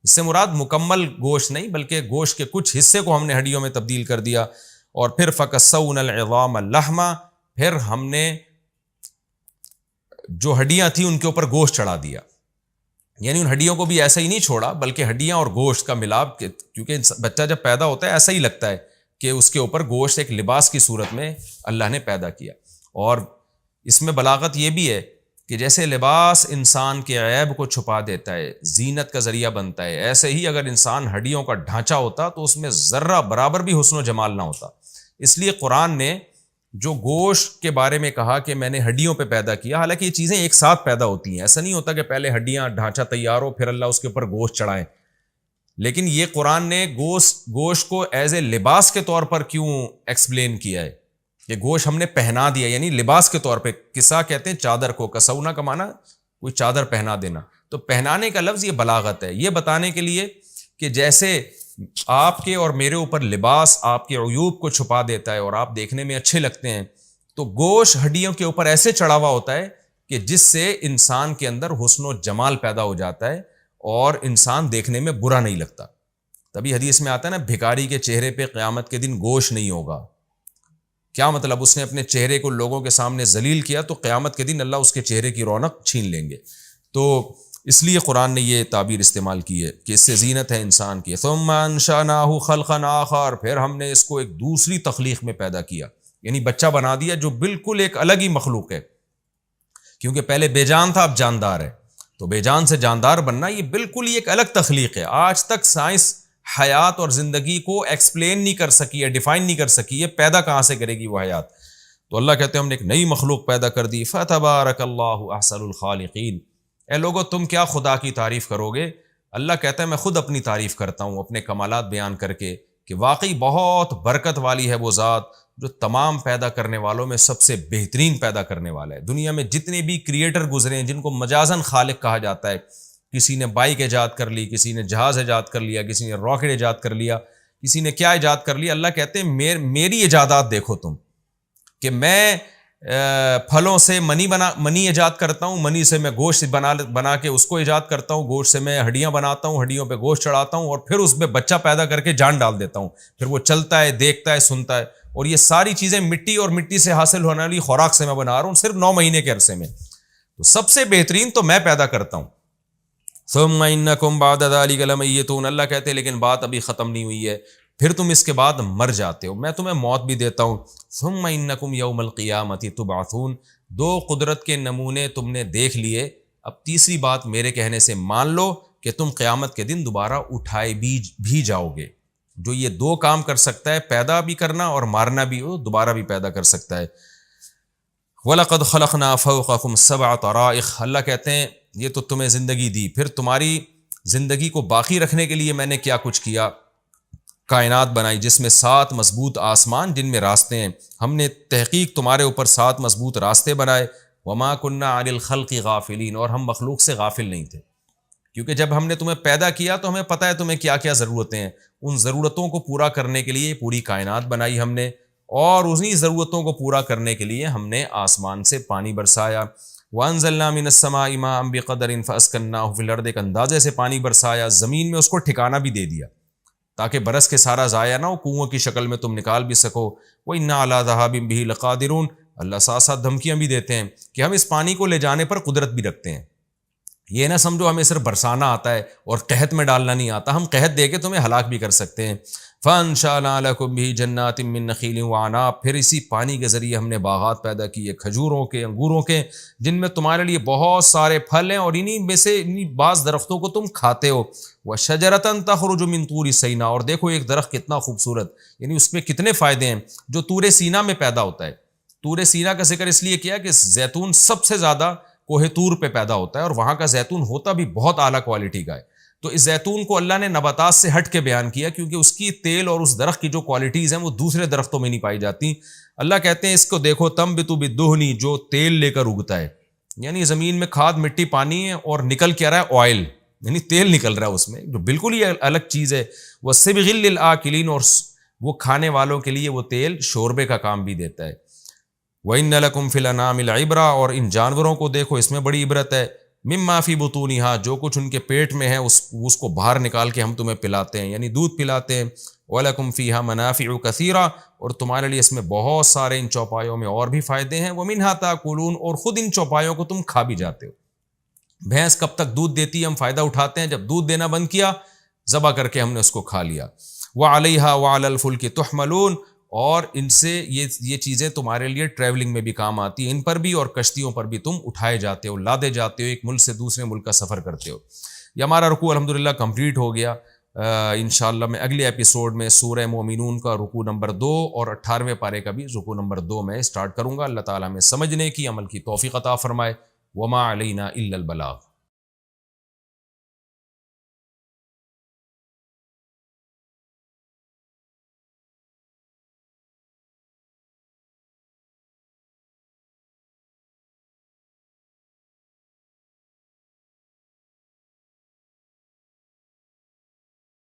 اس سے مراد مکمل گوشت نہیں بلکہ گوشت کے کچھ حصے کو ہم نے ہڈیوں میں تبدیل کر دیا۔ اور پھر فکسونا العظام لحما، پھر ہم نے جو ہڈیاں تھیں ان کے اوپر گوشت چڑھا دیا، یعنی ان ہڈیوں کو بھی ایسا ہی نہیں چھوڑا بلکہ ہڈیاں اور گوشت کا ملاپ، کیونکہ بچہ جب پیدا ہوتا ہے ایسا ہی لگتا ہے کہ اس کے اوپر گوشت ایک لباس کی صورت میں اللہ نے پیدا کیا۔ اور اس میں بلاغت یہ بھی ہے کہ جیسے لباس انسان کے عیب کو چھپا دیتا ہے، زینت کا ذریعہ بنتا ہے، ایسے ہی اگر انسان ہڈیوں کا ڈھانچہ ہوتا تو اس میں ذرہ برابر بھی حسن و جمال نہ ہوتا۔ اس لیے قرآن نے جو گوشت کے بارے میں کہا کہ میں نے ہڈیوں پہ پیدا کیا، حالانکہ یہ چیزیں ایک ساتھ پیدا ہوتی ہیں، ایسا نہیں ہوتا کہ پہلے ہڈیاں ڈھانچہ تیار ہو پھر اللہ اس کے اوپر گوشت چڑھائیں۔ لیکن یہ قرآن نے گوشت کو ایز اے لباس کے طور پر کیوں ایکسپلین کیا ہے کہ گوشت ہم نے پہنا دیا، یعنی لباس کے طور پہ۔ کسا کہتے ہیں چادر کو، کسونا کا معنی کوئی چادر پہنا دینا، تو پہنانے کا لفظ یہ بلاغت ہے، یہ بتانے کے لیے کہ جیسے آپ کے اور میرے اوپر لباس آپ کے عیوب کو چھپا دیتا ہے اور آپ دیکھنے میں اچھے لگتے ہیں، تو گوشت ہڈیوں کے اوپر ایسے چڑھا ہوا ہوتا ہے کہ جس سے انسان کے اندر حسن و جمال پیدا ہو جاتا ہے اور انسان دیکھنے میں برا نہیں لگتا۔ تبھی حدیث میں آتا ہے نا، بھکاری کے چہرے پہ قیامت کے دن گوشت نہیں ہوگا۔ کیا مطلب؟ اس نے اپنے چہرے کو لوگوں کے سامنے ذلیل کیا تو قیامت کے دن اللہ اس کے چہرے کی رونق چھین لیں گے۔ تو اس لیے قرآن نے یہ تعبیر استعمال کی ہے کہ اس سے زینت ہے انسان کی۔ ثم انشأناه خلقا آخر، پھر ہم نے اس کو ایک دوسری تخلیق میں پیدا کیا، یعنی بچہ بنا دیا جو بالکل ایک الگ ہی مخلوق ہے، کیونکہ پہلے بے جان تھا اب جاندار ہے، تو بے جان سے جاندار بننا یہ بالکل ہی ایک الگ تخلیق ہے۔ آج تک سائنس حیات اور زندگی کو ایکسپلین نہیں کر سکی ہے، ڈیفائن نہیں کر سکی ہے، پیدا کہاں سے کرے گی وہ حیات؟ تو اللہ کہتے ہیں ہم نے ایک نئی مخلوق پیدا کر دی۔ فتبارک اللہ احسن الخالقین، اے لوگو تم کیا خدا کی تعریف کرو گے؟ اللہ کہتا ہے میں خود اپنی تعریف کرتا ہوں اپنے کمالات بیان کر کے کہ واقعی بہت برکت والی ہے وہ ذات جو تمام پیدا کرنے والوں میں سب سے بہترین پیدا کرنے والا ہے۔ دنیا میں جتنے بھی کریٹر گزرے ہیں جن کو مجازاً خالق کہا جاتا ہے، کسی نے بائک ایجاد کر لی، کسی نے جہاز ایجاد کر لیا، کسی نے راکٹ ایجاد کر لیا، کسی نے کیا ایجاد کر لیا، اللہ کہتے ہیں میری ایجادات دیکھو تم، کہ میں پھلوں سے منی ایجاد کرتا ہوں، منی سے میں گوشت بنا کے اس کو ایجاد کرتا ہوں، گوشت سے میں ہڈیاں بناتا ہوں، ہڈیوں پہ گوشت چڑھاتا ہوں اور پھر اس پہ بچہ پیدا کر کے جان ڈال دیتا ہوں، پھر وہ چلتا ہے، دیکھتا ہے، سنتا ہے، اور یہ ساری چیزیں مٹی اور مٹی سے حاصل ہونے والی خوراک سے میں بنا رہا ہوں صرف 9 مہینے کے عرصے میں، تو سب سے بہترین تو میں پیدا کرتا ہوں۔ ثم انکم بعد ذلک لمیتون، اللہ کہتے ہیں لیکن بات ابھی ختم نہیں ہوئی ہے، پھر تم اس کے بعد مر جاتے ہو، میں تمہیں موت بھی دیتا ہوں۔ ثم انکم یوم القیامۃ تبعثون، دو قدرت کے نمونے تم نے دیکھ لیے، اب تیسری بات میرے کہنے سے مان لو کہ تم قیامت کے دن دوبارہ اٹھائے بھی جاؤ گے۔ جو یہ دو کام کر سکتا ہے، پیدا بھی کرنا اور مارنا بھی، وہ دوبارہ بھی پیدا کر سکتا ہے۔ وَلَقَدْ خَلَقْنَا فَوْقَكُمْ سَبْعَ طَرَائِقَ، اللہ کہتے ہیں یہ تو تمہیں زندگی دی، پھر تمہاری زندگی کو باقی رکھنے کے لیے میں نے کیا کچھ کیا، کائنات بنائی جس میں 7 مضبوط آسمان جن میں راستے ہیں، ہم نے تحقیق تمہارے اوپر 7 مضبوط راستے بنائے۔ وَمَا كُنَّا عَنِ الْخَلْقِ غَافِلِينَ، اور ہم مخلوق سے غافل نہیں تھے، کیونکہ جب ہم نے تمہیں پیدا کیا تو ہمیں پتہ ہے تمہیں کیا کیا ضرورتیں ہیں، ان ضرورتوں کو پورا کرنے کے لیے پوری کائنات بنائی ہم نے، اور انہی ضرورتوں کو پورا کرنے کے لیے ہم نے آسمان سے پانی برسایا۔ وَأَنزَلْنَا مِنَ السَّمَاءِ مَاءً بِقَدَرٍ فَأَسْكَنَّاهُ فِي الْأَرْضِ، ایک اندازے سے پانی برسایا، زمین میں اس کو ٹھکانہ بھی دے دیا تاکہ برس کے سارا ضائع نہ ہو، کنویں کی شکل میں تم نکال بھی سکو۔ وَإِنَّا عَلَىٰ ذَهَابٍ بِهِ لَقَادِرُونَ، اللہ ساتھ ساتھ دھمکیاں بھی دیتے ہیں کہ ہم اس پانی کو لے جانے پر قدرت بھی رکھتے ہیں، یہ نہ سمجھو ہمیں صرف برسانا آتا ہے اور قحط میں ڈالنا نہیں آتا، ہم قحط دے کے تمہیں ہلاک بھی کر سکتے ہیں۔ فَأَنشَأْنَا لَكُم بِهِ جَنَّاتٍ مِّن نَخِيلٍ وَأَعْنَابٍ، پھر اسی پانی کے ذریعے ہم نے باغات پیدا کیے کھجوروں کے، انگوروں کے، جن میں تمہارے لیے بہت سارے پھل ہیں اور انہی میں سے بعض درختوں کو تم کھاتے ہو۔ وَشَجَرَةً تَخْرُجُ مِن طُورِ سِينَا، اور دیکھو ایک درخت کتنا خوبصورت، یعنی اس میں کتنے فائدے ہیں، جو طور سینا میں پیدا ہوتا ہے۔ طور سینا کا ذکر اس لیے کیا کہ زیتون سب سے زیادہ کوہ طور پہ پیدا ہوتا ہے، اور وہاں کا زیتون ہوتا بھی بہت اعلیٰ کوالٹی کا ہے۔ تو اس زیتون کو اللہ نے نباتات سے ہٹ کے بیان کیا، کیونکہ اس کی تیل اور اس درخت کی جو کوالٹیز ہیں وہ دوسرے درختوں میں نہیں پائی جاتی۔ اللہ کہتے ہیں اس کو دیکھو، تنبت بالدہن، جو تیل لے کر اگتا ہے، یعنی زمین میں کھاد مٹی پانی ہے اور نکل کیا رہا ہے آئل، یعنی تیل نکل رہا ہے اس میں، جو بالکل ہی الگ چیز ہے۔ وَصِبْغٍ لِّلْآكِلِينَ، اور وہ کھانے والوں کے لیے وہ تیل شوربے کا کام بھی دیتا ہے۔ وَإِنَّ لَكُمْ فِي الْأَنْعَامِ لَعِبْرَةً، اور ان جانوروں کو دیکھو اس میں بڑی عبرت ہے۔ مِمَّا فِي بُطُونِهَا، جو کچھ ان کے پیٹ میں ہے اس کو باہر نکال کے ہم تمہیں پلاتے ہیں، یعنی دودھ پلاتے ہیں۔ وَلَكُمْ فِيهَا مَنَافِعُ كَثِيرَةٌ، اور تمہارے لیے اس میں بہت سارے ان چوپایوں میں اور بھی فائدے ہیں۔ وَمِنْهَا تَأْكُلُونَ، اور خود ان چوپایوں کو تم کھا بھی جاتے ہو۔ بھینس کب تک دودھ دیتی ہے ہم فائدہ اٹھاتے ہیں، جب دودھ دینا بند کیا ذبح کر کے ہم نے اس کو کھا لیا۔ وَعَلَيْهَا وَعَلَى الْفُلْكِ تُحْمَلُونَ، اور ان سے یہ چیزیں تمہارے لیے ٹریولنگ میں بھی کام آتی ہیں، ان پر بھی اور کشتیوں پر بھی تم اٹھائے جاتے ہو، لادے جاتے ہو، ایک ملک سے دوسرے ملک کا سفر کرتے ہو۔ یہ ہمارا رکوع الحمدللہ کمپلیٹ ہو گیا۔ انشاءاللہ میں اگلے ایپیسوڈ میں سورہ مومنون کا رکوع نمبر 2 اور 18ویں پارے کا بھی رکوع نمبر 2 میں اسٹارٹ کروں گا۔ اللہ تعالیٰ ہمیں سمجھنے کی، عمل کی توفیق عطا فرمائے۔ وما علینا الا البلاغ۔